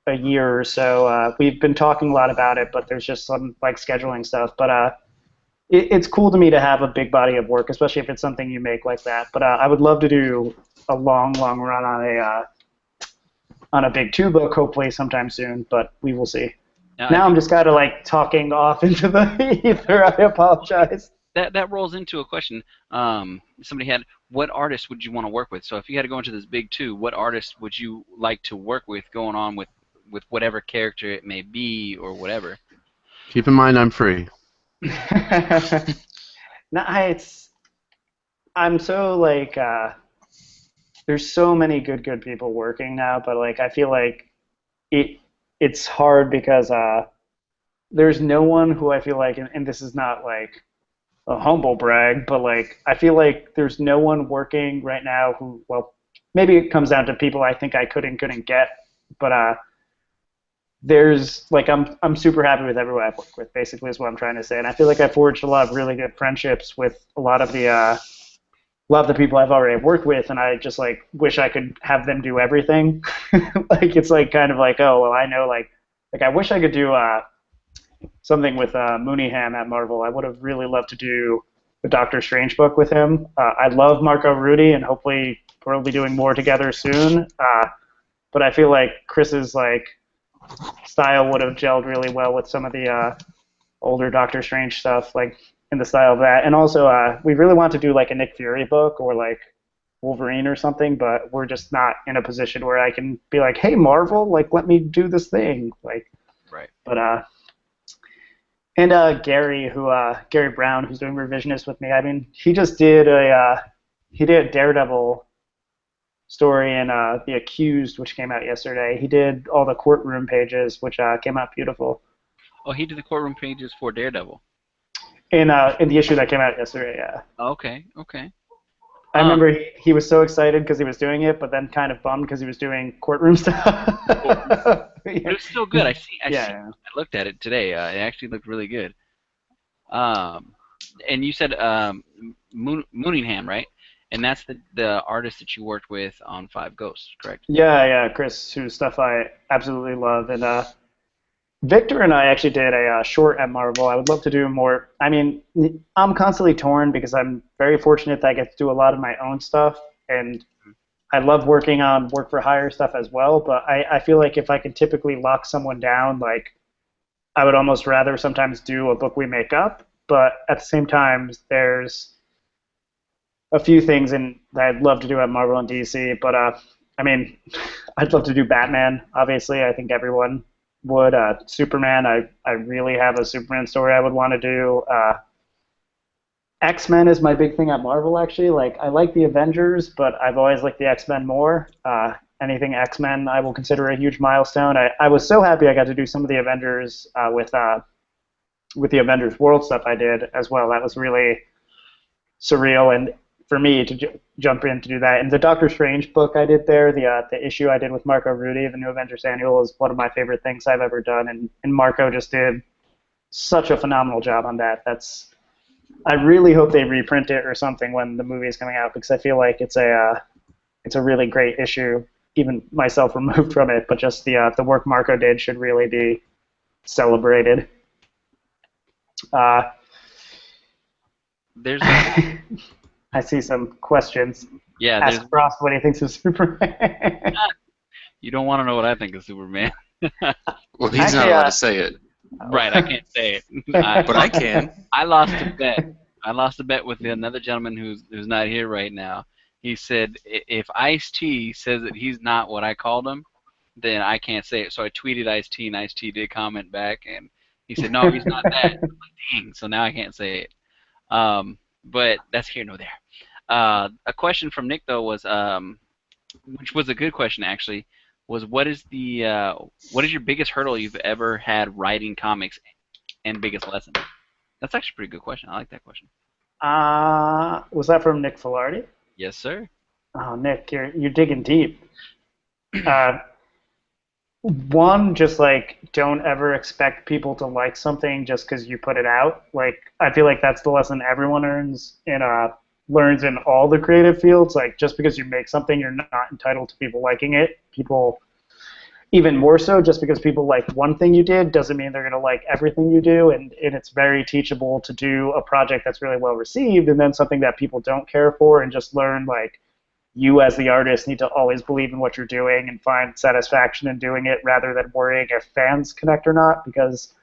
B: a year or so. We've been talking a lot about it, but there's just some like scheduling stuff. But it's cool to me to have a big body of work, especially if it's something you make like that. But I would love to do a long run on a big 2-book, hopefully sometime soon. But we will see. Now I'm just kind of like talking off into the ether. I apologize.
A: That rolls into a question. Somebody had, what artist would you want to work with? So if you had to go into this big 2, what artist would you like to work with going on with whatever character it may be or whatever?
D: Keep in mind I'm free.
B: No, I'm so like there's so many good people working now, but like I feel like it's hard because there's no one who I feel like, and this is not like a humble brag, but like I feel like there's no one working right now who, well, maybe it comes down to people I think I couldn't get, but there's like I'm super happy with everyone I've worked with, basically is what I'm trying to say, and I feel like I forged a lot of really good friendships with a lot of the people I've already worked with, and I just like wish I could have them do everything. Like it's like kind of like, oh well, I know like I wish I could do something with Mooneyham at Marvel. I would have really loved to do the Doctor Strange book with him. I love Marco Rudy, and hopefully we'll be doing more together soon. But I feel like Chris's like style would have gelled really well with some of the older Doctor Strange stuff, like in the style of that. And also, we really want to do like a Nick Fury book or like Wolverine or something, but we're just not in a position where I can be like, hey, Marvel, like let me do this thing, like.
A: Right.
B: But and Gary Brown, who's doing Revisionist with me. I mean, he just did a Daredevil story in The Accused, which came out yesterday. He did all the courtroom pages, which came out beautiful.
A: Oh, he did the courtroom pages for Daredevil.
B: In the issue that came out yesterday, yeah.
A: Okay.
B: I remember he was so excited because he was doing it, but then kind of bummed because he was doing courtroom stuff.
A: But it was still good. I looked at it today. It actually looked really good. And you said Mooningham, right? And that's the artist that you worked with on Five Ghosts, correct?
B: Yeah, Chris, whose stuff I absolutely love. And Victor and I actually did a short at Marvel. I would love to do more. I mean, I'm constantly torn because I'm very fortunate that I get to do a lot of my own stuff, and I love working on work for hire stuff as well. But I feel like if I could typically lock someone down, like I would almost rather sometimes do a book we make up. But at the same time, there's a few things that I'd love to do at Marvel and DC. But I mean, I'd love to do Batman. Obviously, I think everyone would. Superman, I really have a Superman story I would want to do. X-Men is my big thing at Marvel, actually. Like, I like the Avengers, but I've always liked the X-Men more. Anything X-Men, I will consider a huge milestone. I was so happy I got to do some of the Avengers with the Avengers World stuff I did as well. That was really surreal, and for me to jump in to do that. And the Doctor Strange book I did there, the issue I did with Marco Rudy, the New Avengers Annual, is one of my favorite things I've ever done, and Marco just did such a phenomenal job on that. I really hope they reprint it or something when the movie is coming out, because I feel like it's a really great issue. Even myself removed from it, but just the work Marco did should really be celebrated.
A: There's a,
B: I see some questions.
A: yeah,
B: Ask Frost what he thinks of Superman.
A: you don't want to know what I think of Superman.
C: Well, he's
B: Actually,
C: not allowed to say it,
A: Right, I can't say it.
C: but I can.
A: I lost a bet. I lost a bet with another gentleman who's not here right now. He said if Ice-T says that he's not what I called him, then I can't say it. So I tweeted Ice-T, and Ice-T did comment back, and he said, no, he's not that. I'm like, dang, so now I can't say it. But that's here nor there. A question from Nick, though, was, which was a good question, actually, was what is your biggest hurdle you've ever had writing comics, and biggest lesson? That's actually a pretty good question. I like that question.
B: Was that from Nick Filardi?
A: Yes, sir.
B: Oh, Nick, you're digging deep. One, just like don't ever expect people to like something just because you put it out. Like I feel like that's the lesson everyone learns in all the creative fields. Like just because you make something, you're not entitled to people liking it. People, even more so, just because people like one thing you did doesn't mean they're going to like everything you do. And it's very teachable to do a project that's really well received and then something that people don't care for, and just learn like you as the artist need to always believe in what you're doing and find satisfaction in doing it rather than worrying if fans connect or not, because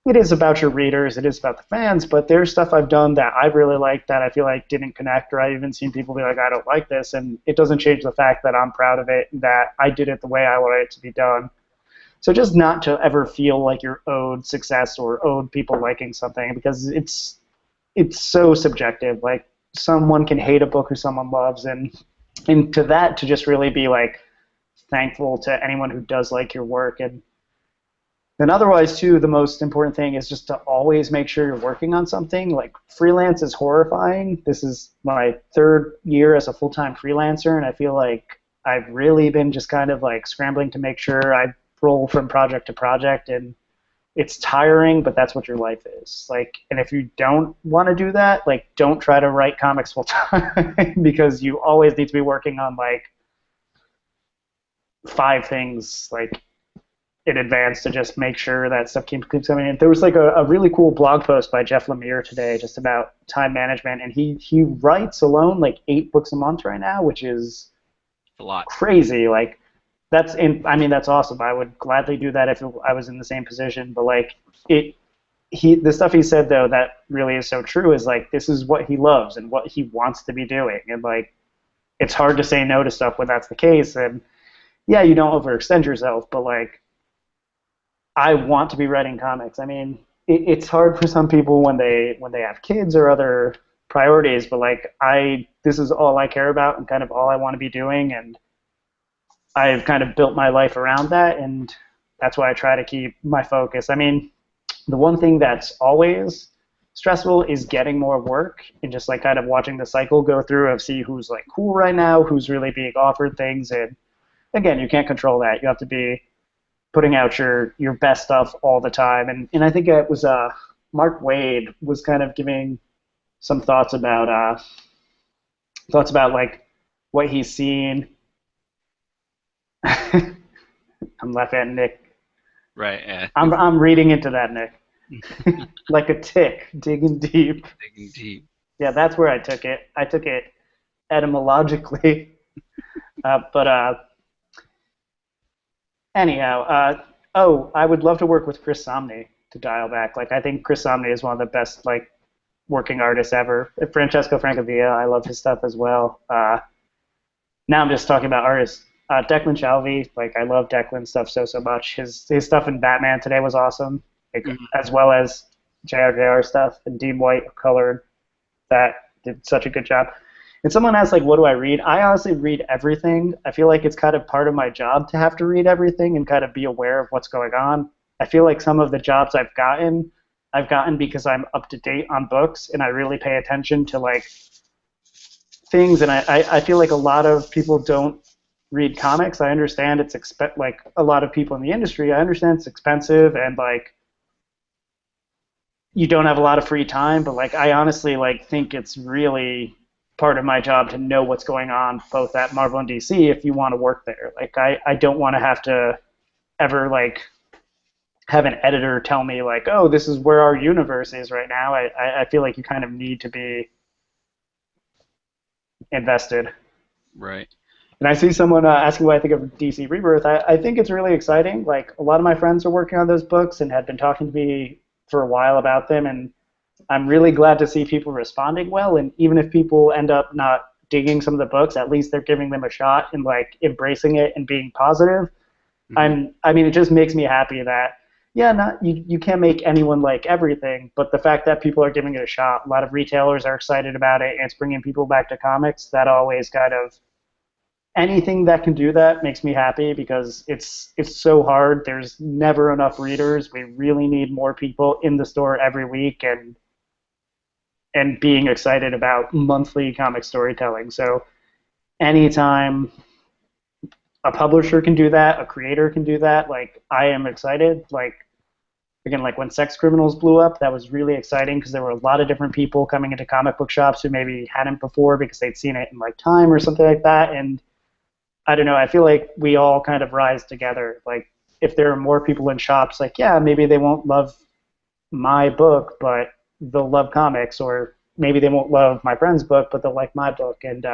B: it is about your readers, it is about the fans, but there's stuff I've done that I really liked that I feel like didn't connect, or I've even seen people be like, I don't like this, and it doesn't change the fact that I'm proud of it and that I did it the way I wanted it to be done. So just not to ever feel like you're owed success or owed people liking something, because it's so subjective. Like someone can hate a book who someone loves, and to that, to just really be like thankful to anyone who does like your work. And then otherwise too, the most important thing is just to always make sure you're working on something. Like freelance is horrifying. This is my 3rd year as a full-time freelancer, and I feel like I've really been just kind of like scrambling to make sure I roll from project to project, and it's tiring, but that's what your life is. Like, and if you don't want to do that, like, don't try to write comics full time because you always need to be working on like 5 things like in advance to just make sure that stuff keeps coming in. There was like a really cool blog post by Jeff Lemire today just about time management, and he writes alone like 8 books a month right now, which is
A: a lot.
B: Crazy. Like that's awesome. I would gladly do that if I was in the same position. But like the stuff he said though that really is so true is like this is what he loves and what he wants to be doing, and like it's hard to say no to stuff when that's the case. And yeah, you don't overextend yourself, but like I want to be writing comics. I mean, it's hard for some people when they have kids or other priorities, but like this is all I care about and kind of all I want to be doing, and I've kind of built my life around that, and that's why I try to keep my focus. I mean, the one thing that's always stressful is getting more work and just like kind of watching the cycle go through of see who's like cool right now, who's really being offered things, and again, you can't control that. You have to be putting out your best stuff all the time. And I think it was Mark Wade was kind of giving some thoughts about like what he's seen. I'm laughing at Nick.
A: Right. Yeah.
B: I'm reading into that, Nick. Like a tick, digging deep.
A: Digging deep.
B: Yeah, that's where I took it. I took it etymologically. But anyhow, I would love to work with Chris Somney to dial back. Like I think Chris Somney is one of the best like working artists ever. Francesco Francavilla, I love his stuff as well. Now I'm just talking about artists. Declan Shalvey, like I love Declan's stuff so much. His stuff in Batman today was awesome, like, as well as JRJR stuff, and Dean White colored. that did such a good job. And someone asked, like, what do I read? I honestly read everything. I feel like it's kind of part of my job to have to read everything and kind of be aware of what's going on. I feel like some of the jobs I've gotten because I'm up to date on books and I really pay attention to like things. And I feel like a lot of people don't read comics. I understand like a lot of people in the industry. I understand it's expensive and like you don't have a lot of free time, but like I honestly like think it's really part of my job to know what's going on both at Marvel and DC if you want to work there. Like I don't want to have to ever like have an editor tell me like, oh, this is where our universe is right now. I feel like you kind of need to be invested.
A: Right.
B: And I see someone asking what I think of DC Rebirth. I think it's really exciting. Like a lot of my friends are working on those books and had been talking to me for a while about them, and I'm really glad to see people responding well. And even if people end up not digging some of the books, at least they're giving them a shot and like embracing it and being positive. I mean, it just makes me happy that yeah, not you can't make anyone like everything, but the fact that people are giving it a shot, a lot of retailers are excited about it, and it's bringing people back to comics. That always kind of anything that can do that makes me happy because it's so hard. There's never enough readers. We really need more people in the store every week and being excited about monthly comic storytelling. So anytime a publisher can do that, a creator can do that, like I am excited. Like again, like when Sex Criminals blew up, that was really exciting because there were a lot of different people coming into comic book shops who maybe hadn't before because they'd seen it in like Time or something like that. And I don't know, I feel like we all kind of rise together. Like if there are more people in shops, like yeah, maybe they won't love my book, but they'll love comics, or maybe they won't love my friend's book, but they'll like my book. And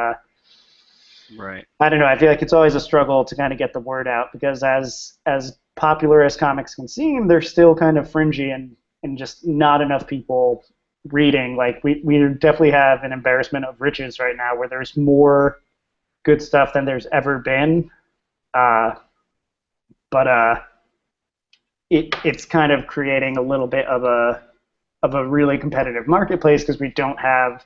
A: Right.
B: I don't know. I feel like it's always a struggle to kind of get the word out because as popular as comics can seem, they're still kind of fringy and just not enough people reading. Like we definitely have an embarrassment of riches right now where there's more good stuff than there's ever been. Uh, but it's kind of creating a little bit of a really competitive marketplace because we don't have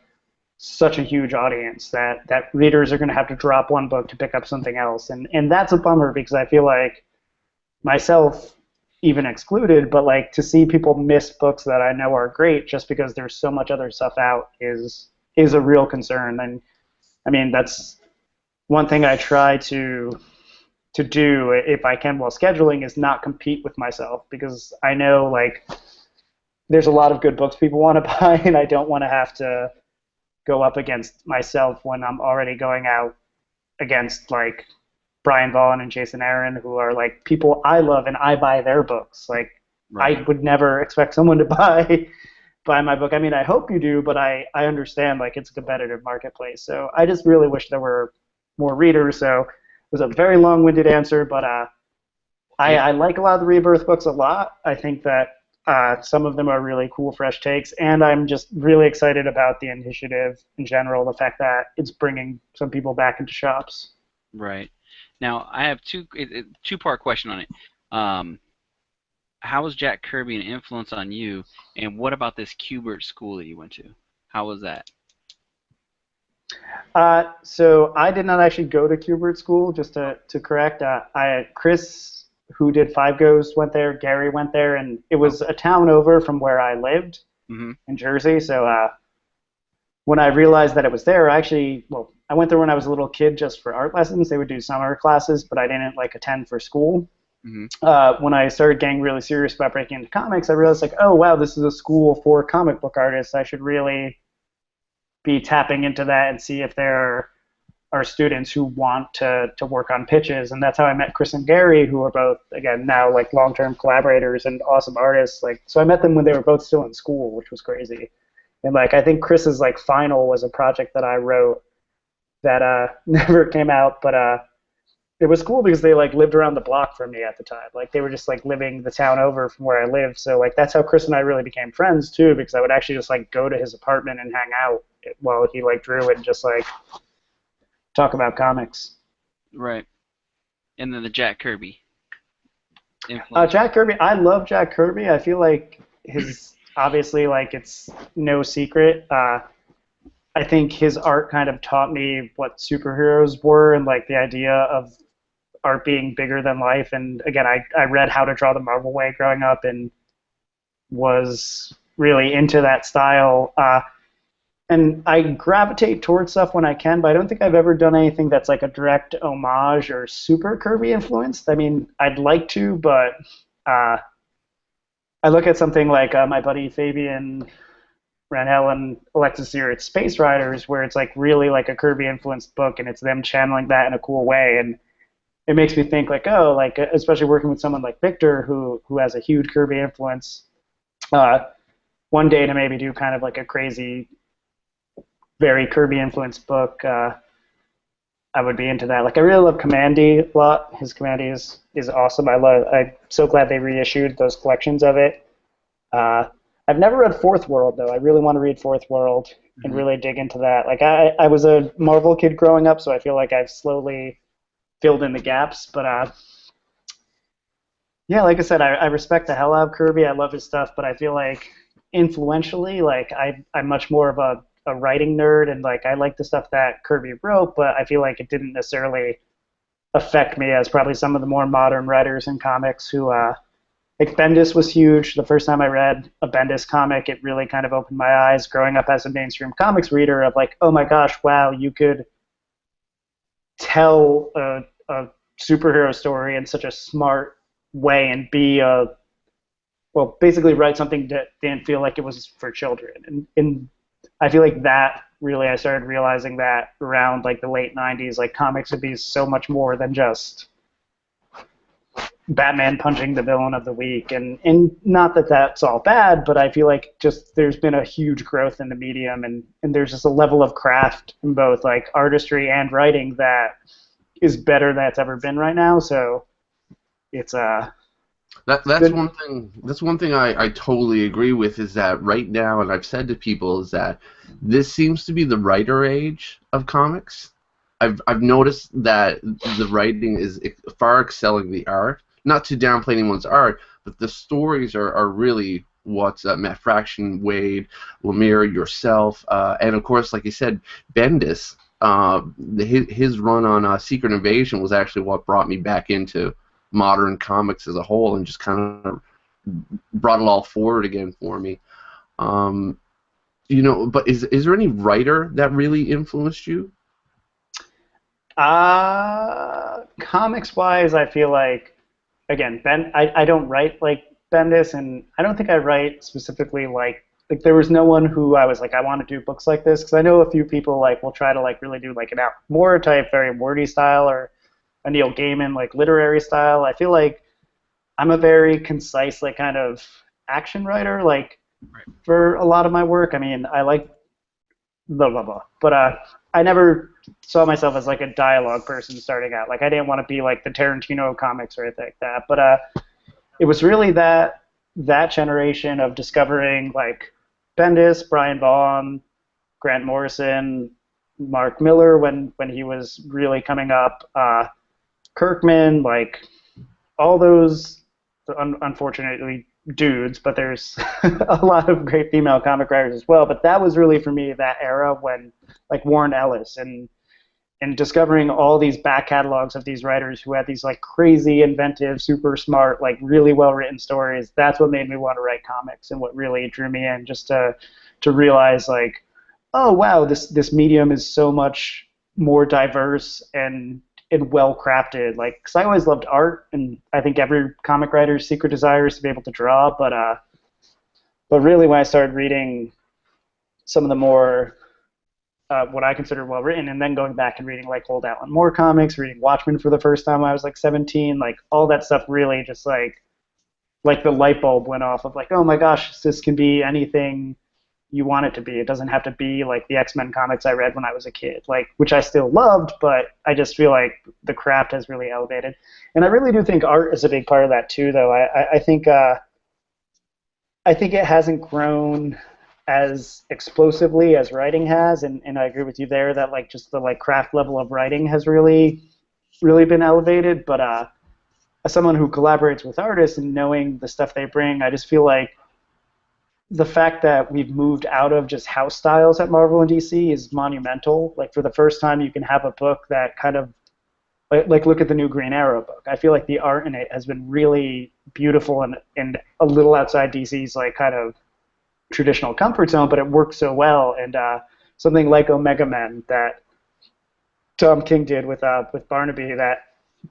B: such a huge audience that readers are going to have to drop one book to pick up something else, and that's a bummer because I feel like myself even excluded, but like to see people miss books that I know are great just because there's so much other stuff out is a real concern. And I mean that's one thing I try to do if I can while scheduling is not compete with myself because I know like there's a lot of good books people want to buy and I don't want to have to go up against myself when I'm already going out against like Brian Vaughan and Jason Aaron, who are like people I love and I buy their books. Like
A: Right.
B: I would never expect someone to buy my book. I mean, I hope you do, but I understand like it's a competitive marketplace. So I just really wish there were more readers. So it was a very long-winded answer, but
A: Yeah.
B: I like a lot of the Rebirth books a lot. I think that some of them are really cool, fresh takes, and I'm just really excited about the initiative in general. The fact that it's bringing some people back into shops.
A: Right. Now I have two-part question on it. Um, how was Jack Kirby an influence on you, and what about this Kubert school that you went to? How was that?
B: So I did not actually go to Kubert School, just to correct. Chris, who did Five Ghosts, went there. Gary went there, and it was a town over from where I lived
A: Mm-hmm.
B: in Jersey. So when I realized that it was there, well, I went there when I was a little kid just for art lessons. They would do summer classes, but I didn't like attend for school.
A: Mm-hmm.
B: When I started getting really serious about breaking into comics, I realized like, oh wow, this is a school for comic book artists. I should really be tapping into that and see if there are students who want to work on pitches. And that's how I met Chris and Gary, who are both again now like long-term collaborators and awesome artists. Like so I met them when they were both still in school, which was crazy. And like I think Chris's like final was a project that I wrote that never came out, but it was cool because they like lived around the block from me at the time. Like they were just like living the town over from where I lived. So like that's how Chris and I really became friends too, because I would actually just like go to his apartment and hang out while he like drew and just like talk about comics.
A: Right. And then the Jack Kirby influence.
B: Jack Kirby, I love Jack Kirby. I feel like his obviously like it's no secret. I think his art kind of taught me what superheroes were and like the idea of art being bigger than life. And again, I read How to Draw the Marvel Way growing up and was really into that style. And I gravitate towards stuff when I can, but I don't think I've ever done anything that's like a direct homage or super Kirby influenced. I mean, I'd like to, but uh, I look at something like my buddy Fabian Ranel and Alexis Zier's Space Riders, where it's like really like a Kirby influenced book, and it's them channeling that in a cool way, and it makes me think like, oh, like especially working with someone like Victor, who has a huge Kirby influence. Uh, one day to maybe do kind of like a crazy, very Kirby influenced book. I would be into that. Like I really love Commandy a lot. His Commandy is awesome. I'm so glad they reissued those collections of it. Uh, I've never read Fourth World though. I really want to read Fourth World and
C: Mhm.
B: really dig into that. Like I was a Marvel kid growing up, so I feel like I've slowly filled in the gaps. But yeah, like I said, I respect the hell out of Kirby. I love his stuff, but I feel like influentially, like I'm much more of a writing nerd, and like I like the stuff that Kirby wrote, but I feel like it didn't necessarily affect me as probably some of the more modern writers in comics who like Bendis was huge. The first time I read a Bendis comic, it really kind of opened my eyes growing up as a mainstream comics reader of like, oh my gosh, wow, you could tell a superhero story in such a smart way and be a well, basically write something that didn't feel like it was for children. And I feel like that really I started realizing that around like the late '90s, like comics would be so much more than just Batman punching the villain of the week, and not that that's all bad, but I feel like just there's been a huge growth in the medium, and there's just a level of craft in both like artistry and writing that is better than it's ever been right now. So it's
D: That's
B: good.
D: one thing. That's one thing I totally agree with. Is that right now, and I've said to people, is that this seems to be the writer age of comics. I've noticed that the writing is far excelling the art. Not to downplay anyone's art, but the stories are really what's Matt Fraction, Wade, Lemire, yourself, and of course, like you said, Bendis. His run on Secret Invasion was actually what brought me back into modern comics as a whole, and just kind of brought it all forward again for me. Um, but is there any writer that really influenced you?
B: Comics wise, I feel like again, I don't write like Bendis, and I don't think I write specifically like there was no one who I was like I want to do books like this because I know a few people like will try to like really do like an Alan Moore type, very wordy style or a Neil Gaiman like literary style. I feel like I'm a very concise like kind of action writer like
A: Right.
B: for a lot of my work. I mean, I like blah blah blah. But I never saw myself as like a dialogue person starting out. Like I didn't want to be like the Tarantino comics or anything like that. But it was really that generation of discovering like Bendis, Brian Vaughan, Grant Morrison, Mark Miller when he was really coming up, Kirkman, like all those unfortunately dudes, but there's a lot of great female comic writers as well. But that was really for me that era when like Warren Ellis and discovering all these back catalogs of these writers who had these like crazy, inventive, super smart, like really well written stories. That's what made me want to write comics and what really drew me in just to realize like, oh wow, this medium is so much more diverse and well crafted. Like, cause I always loved art, and I think every comic writer's secret desire is to be able to draw. But really, when I started reading some of the more what I consider well written, and then going back and reading like old Alan Moore comics, reading Watchmen for the first time when I was like 17, like all that stuff really just like the light bulb went off of like, oh my gosh, this can be anything you want it to be. It doesn't have to be like the X-Men comics I read when I was a kid, like which I still loved, but I just feel like the craft has really elevated. And I really do think art is a big part of that too, though. I think it hasn't grown as explosively as writing has, and I agree with you there that like just the like craft level of writing has really been elevated. But as someone who collaborates with artists and knowing the stuff they bring, I just feel like the fact that we've moved out of just house styles at Marvel and DC is monumental. Like for the first time, you can have a book that kind of like look at the new Green Arrow book. I feel like the art in it has been really beautiful and a little outside DC's like kind of traditional comfort zone, but it works so well. And something like Omega Men that Tom King did with Barnaby that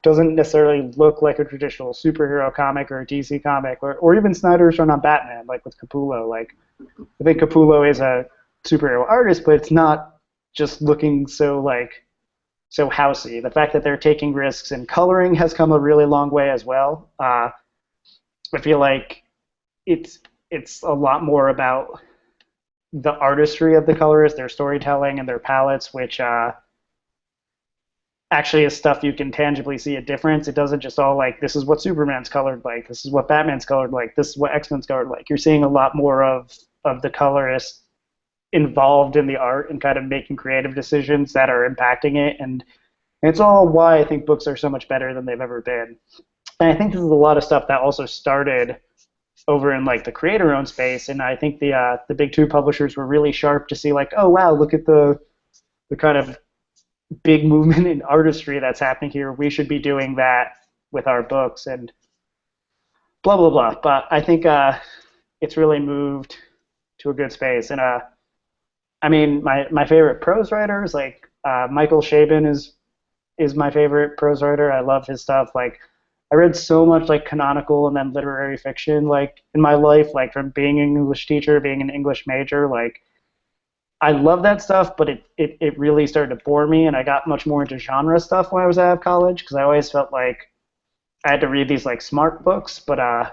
B: doesn't necessarily look like a traditional superhero comic or a DC comic, or even Snyder's run on Batman, like with Capullo. Like I think Capullo is a superhero artist, but it's not just looking so housey. The fact that they're taking risks and coloring has come a really long way as well. I feel like it's it's a lot more about the artistry of the colorists, their storytelling, and their palettes, which actually is stuff you can tangibly see a difference. It doesn't just all like this is what Superman's colored like, this is what Batman's colored like, this is what X-Men's colored like. You're seeing a lot more of the colorist involved in the art and kind of making creative decisions that are impacting it, and it's all why I think books are so much better than they've ever been. And I think this is a lot of stuff that also started over in like the creator-owned space, and I think the big two publishers were really sharp to see like, oh wow, look at the kind of big movement in artistry that's happening here. We should be doing that with our books and blah blah blah. But I think it's really moved to a good space. And I mean, my favorite prose writers like Michael Chabon is my favorite prose writer. I love his stuff. Like I read so much like canonical and then literary fiction like in my life, like from being an English teacher, being an English major, like I love that stuff, but it really started to bore me, and I got much more into genre stuff when I was out of college because I always felt like I had to read these like smart books. But I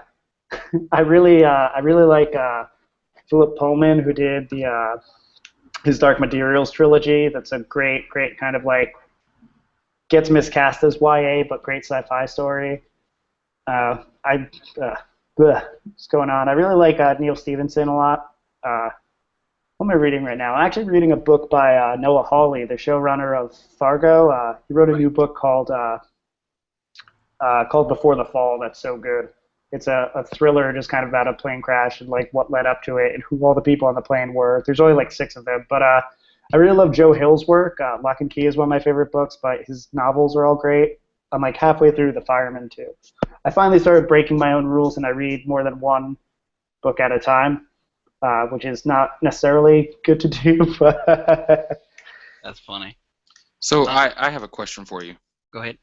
B: really like Philip Pullman, who did the his Dark Materials trilogy. That's a great kind of like gets miscast as YA, but great sci-fi story. I what's going on? I really like Neil Stephenson a lot. What am I reading right now? I'm actually reading a book by Noah Hawley, the showrunner of Fargo. He wrote a new book called Before the Fall. That's so good. It's a thriller just kind of about a plane crash and like what led up to it and who all the people on the plane were. There's only like 6 of them, but I really love Joe Hill's work. Lock and Key is one of my favorite books, but his novels are all great. I'm like halfway through The Fireman too. I finally started breaking my own rules and I read more than one book at a time, which is not necessarily good to do. But
A: That's funny.
C: So I have a question for you.
A: Go ahead.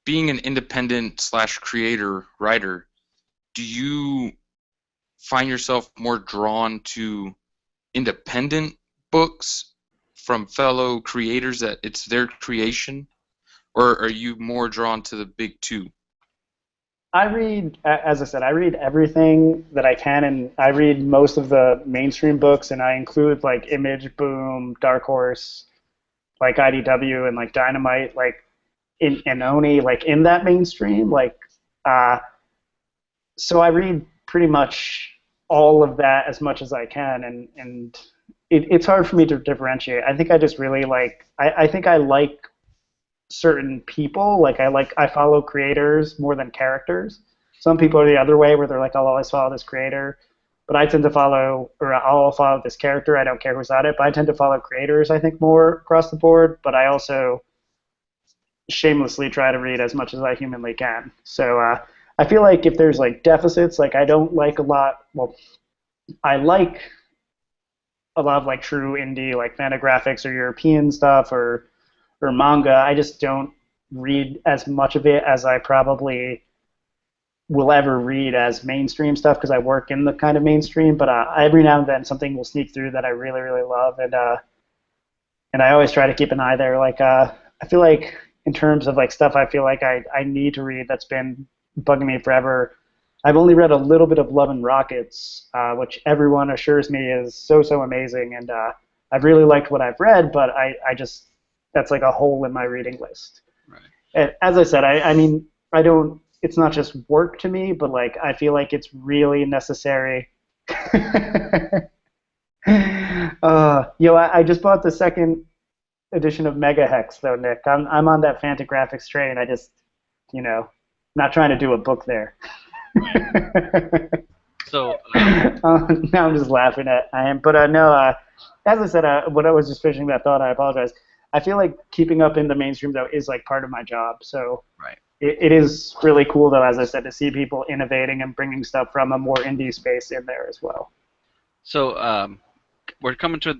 C: Being an independent slash creator writer, do you find yourself more drawn to independent books from fellow creators that it's their creation, or are you more drawn to the big two?
B: I read, as I said, I read everything that I can, and I read most of the mainstream books, and I include like Image, Boom, Dark Horse, like IDW, and like Dynamite, like and Oni, like in that mainstream, like so I read pretty much all of that as much as I can, and it's hard for me to differentiate. I think I just really like I think I like certain people. Like I follow creators more than characters. Some people are the other way where they're like, I'll always follow this creator, but I tend to follow, or I'll follow this character. I don't care who's on it, but I tend to follow creators, I think, more across the board. But I also shamelessly try to read as much as I humanly can. So I feel like if there's like deficits, like I don't like a lot. Well, I like a lot of like true indie, like Fantagraphics or European stuff or manga. I just don't read as much of it as I probably will ever read as mainstream stuff because I work in the kind of mainstream. But every now and then something will sneak through that I really love, and I always try to keep an eye there. Like I feel like in terms of like stuff I feel like I need to read that's been bugging me forever. I've only read a little bit of Love and Rockets, which everyone assures me is so amazing, and I've really liked what I've read, but I just that's like a hole in my reading list.
A: Right.
B: And as I said, I mean I don't. It's not just work to me, but like I feel like it's really necessary. I just bought the second edition of Mega Hex though, Nick. I'm on that Fantagraphics train. I just, not trying to do a book there.
A: So,
B: Now I'm just laughing at I am, but no. As I said, when I was just finishing that thought, I apologize. I feel like keeping up in the mainstream though is like part of my job. So
A: right.
B: it is really cool though, as I said, to see people innovating and bringing stuff from a more indie space in there as well.
A: So, we're coming to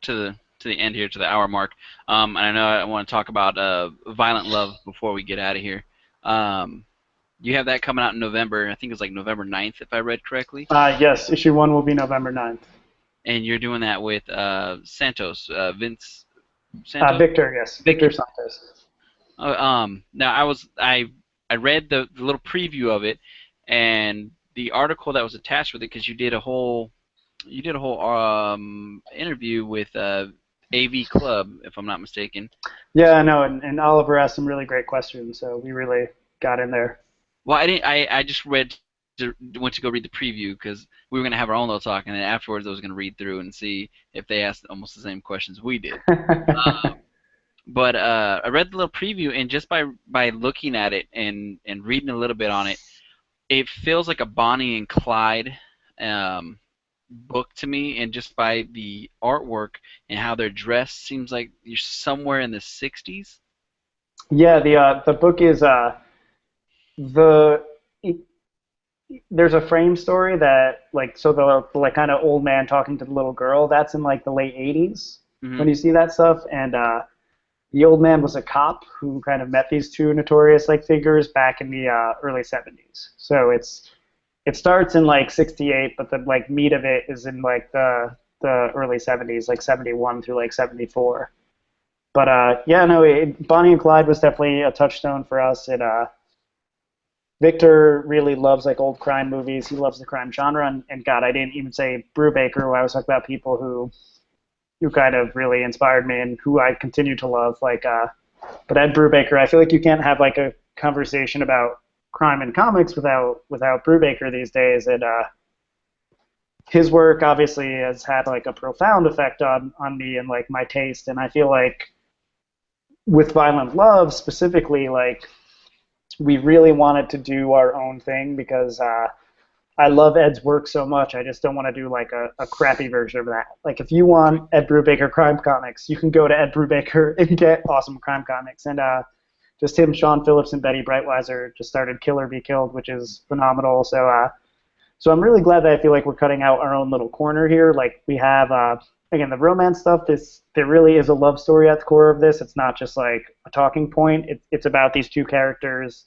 A: the end here, to the hour mark. And I know I want to talk about Violent Love before we get out of here. Um, you have that coming out in November. I think it's like November 9th, if I read correctly.
B: Yes, issue 1 will be November 9th.
A: And you're doing that with Santos, Vince Santos,
B: Victor, yes,
A: Victor.
B: Victor Santos.
A: Now I read the little preview of it, and the article that was attached with it, because you did a whole interview with AV Club, if I'm not mistaken.
B: Yeah, no, and Oliver asked some really great questions, so we really got in there.
A: Well, I didn't. I just went to go read the preview because we were gonna have our own little talk, and then afterwards I was gonna read through and see if they asked almost the same questions we did. But I read the little preview, and just by looking at it and reading a little bit on it, it feels like a Bonnie and Clyde book to me, and just by the artwork and how they're dressed, seems like you're somewhere in the 60s.
B: Yeah, the book is the it, there's a frame story that like so the like kind of old man talking to the little girl, that's in like the late 80s when
A: Hmm.
B: you see that stuff, and the old man was a cop who kind of met these two notorious like figures back in the early 70s. So it starts in like 68, but the like meat of it is in like the early 70s, like 71 through like 74. But yeah, no, Bonnie and Clyde was definitely a touchstone for us. Victor really loves like old crime movies. He loves the crime genre, and God, I didn't even say Brubaker. Who I was talking about people who kind of really inspired me and who I continue to love. But Ed Brubaker, I feel like you can't have like a conversation about crime and comics without Brubaker these days. And his work obviously has had like a profound effect on me and like my taste. And I feel like with Violent Love specifically, like we really wanted to do our own thing because I love Ed's work so much. I just don't want to do like a crappy version of that. Like if you want Ed Brubaker crime comics, you can go to Ed Brubaker and get awesome crime comics. And just him, Sean Phillips, and Betty Brightweiser just started Killer Be Killed, which is phenomenal. So I'm really glad that I feel like we're cutting out our own little corner here. Like we have again the romance stuff. There really is a love story at the core of this. It's not just like a talking point. It's about these two characters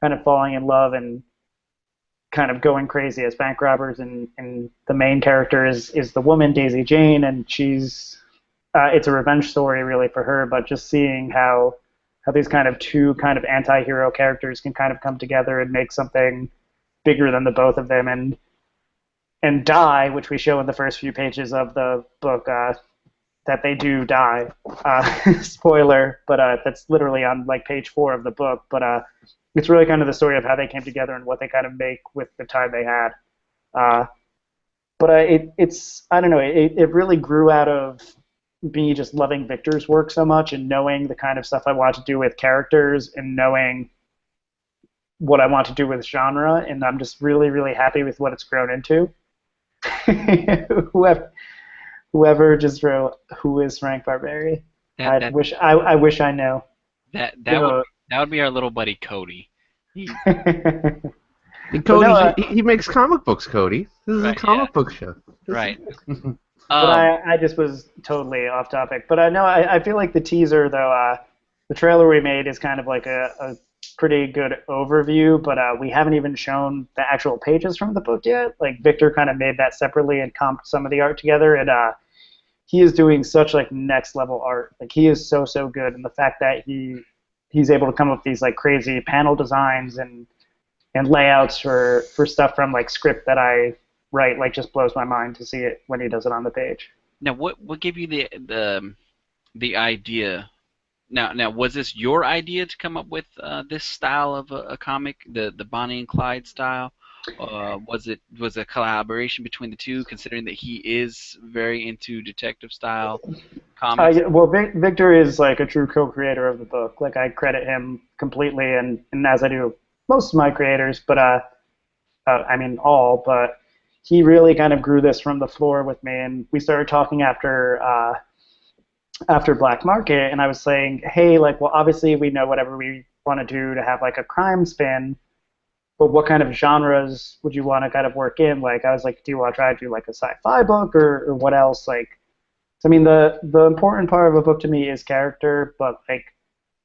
B: kind of falling in love and kind of going crazy as bank robbers, and the main character is the woman Daisy Jane, and she's it's a revenge story really for her, but just seeing how these kind of two kind of anti-hero characters can kind of come together and make something bigger than the both of them, and die, which we show in the first few pages of the book, that they do die. Spoiler, but that's literally on like page 4 of the book. But it's really kind of the story of how they came together and what they kind of make with the time they had. Uh, but it's I don't know. It really grew out of me just loving Victor's work so much and knowing the kind of stuff I want to do with characters and knowing what I want to do with genre. And I'm just really really happy with what it's grown into. whoever Whoever just wrote who is Frank Barbiere.
A: That
B: I
A: that
B: wish I wish I know.
A: that that would
B: So,
A: that would be our little buddy Cody. He,
B: but
D: And
B: no,
D: Cody, he makes comic books, Cody. This is a
A: right, yeah,
D: comic book show.
A: right.
B: but
A: Um,
B: I just was totally off topic. But I know I feel like the teaser though, the trailer we made is kind of like a pretty good overview, but we haven't even shown the actual pages from the book yet. Like Victor kind of made that separately and comped some of the art together, and he is doing such like next level art. Like he is so good, and the fact that he's able to come up with these like crazy panel designs and layouts for stuff from like script that I write like just blows my mind to see it when he does it on the page.
A: Now, what gave you the idea? Now, was this your idea to come up with this style of a comic, the Bonnie and Clyde style? Was a collaboration between the two, considering that he is very into detective style comics?
B: Yeah, well, Victor is like a true co-creator of the book. Like I credit him completely, and as I do most of my creators. But I mean all, but he really kind of grew this from the floor with me, and we started talking after Black Market, and I was saying, hey, like, well, obviously we know whatever we want to do to have like a crime spin, but what kind of genres would you want to kind of work in? Like, I was like, do you want to try to do like a sci-fi book or what else? Like, so, I mean, the important part of a book to me is character, but like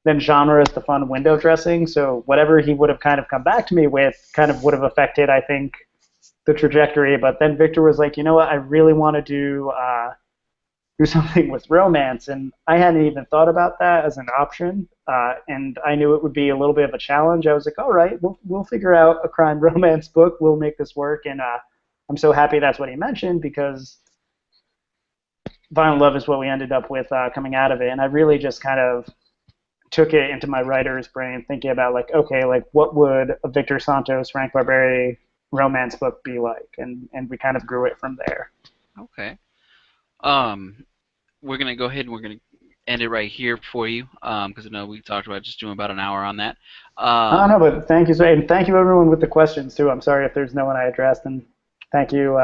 B: then genre is the fun window dressing. So whatever he would have kind of come back to me with kind of would have affected, I think, the trajectory. But then Victor was like, you know what, I really want to do something with romance, and I hadn't even thought about that as an option. And I knew it would be a little bit of a challenge. I was like, all right, we'll figure out a crime romance book. We'll make this work. And I'm so happy that's what he mentioned because Violent Love is what we ended up with coming out of it. And I really just kind of took it into my writer's brain, thinking about like, okay, like what would a Victor Santos, Frank Barbiere romance book be like? And we kind of grew it from there.
A: Okay. Um, we're gonna go ahead and we're gonna end it right here for you, because I know we talked about just doing about an hour on that.
B: I don't know, but thank you, and thank you everyone with the questions too. I'm sorry if there's no one I addressed, and thank you,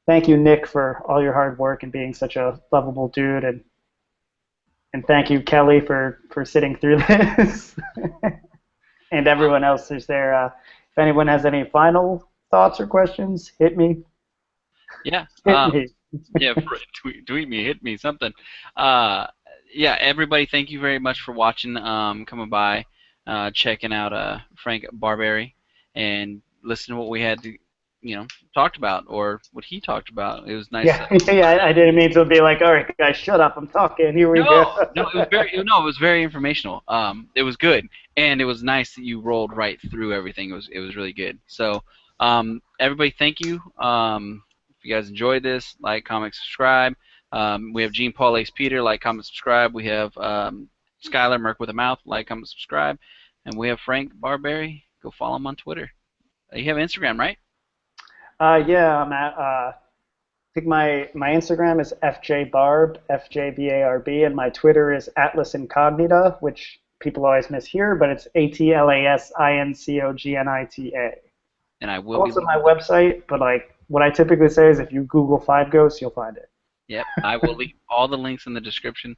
B: Nick, for all your hard work and being such a lovable dude, and thank you, Kelly, for sitting through this, and everyone else who's there. If anyone has any final thoughts or questions, hit me.
A: Yeah.
B: Hit me.
A: Yeah, tweet me, hit me, something. Yeah, everybody, thank you very much for watching, coming by, checking out Frank Barbiere, and listening to what we had to, talked about, or what he talked about. It was nice.
B: Yeah, yeah. I didn't mean to be like, all right, guys, shut up. I'm talking. Here we go.
A: No, it was very informational. It was good, and it was nice that you rolled right through everything. It was really good. So, everybody, thank you. If you guys enjoyed this, like, comment, subscribe. We have Gene Paul Ace Peter, like, comment, subscribe. We have Skylar Merc with a Mouth, like, comment, subscribe. And we have Frank Barbiere. Go follow him on Twitter. You have Instagram, right?
B: Yeah, I'm at. I think my Instagram is fjbarb, FJBARB, and my Twitter is Atlas Incognita, which people always mishear, but it's ATLASINCOGNITA.
A: And I will be
B: also my website, but like what I typically say is if you Google Five Ghosts, you'll find it.
A: Yep, I will leave all the links in the description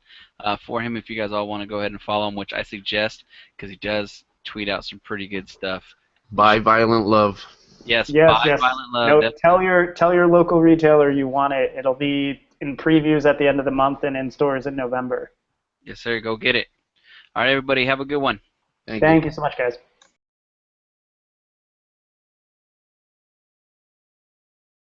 A: for him if you guys all want to go ahead and follow him, which I suggest because he does tweet out some pretty good stuff.
D: Buy Violent Love.
A: Yes,
B: yes,
A: buy
B: yes.
A: Violent Love.
B: No, tell your local retailer you want it. It'll be in previews at the end of the month and in stores in November.
A: Yes, sir. Go get it. All right, everybody. Have a good one.
B: Thank you so much, guys.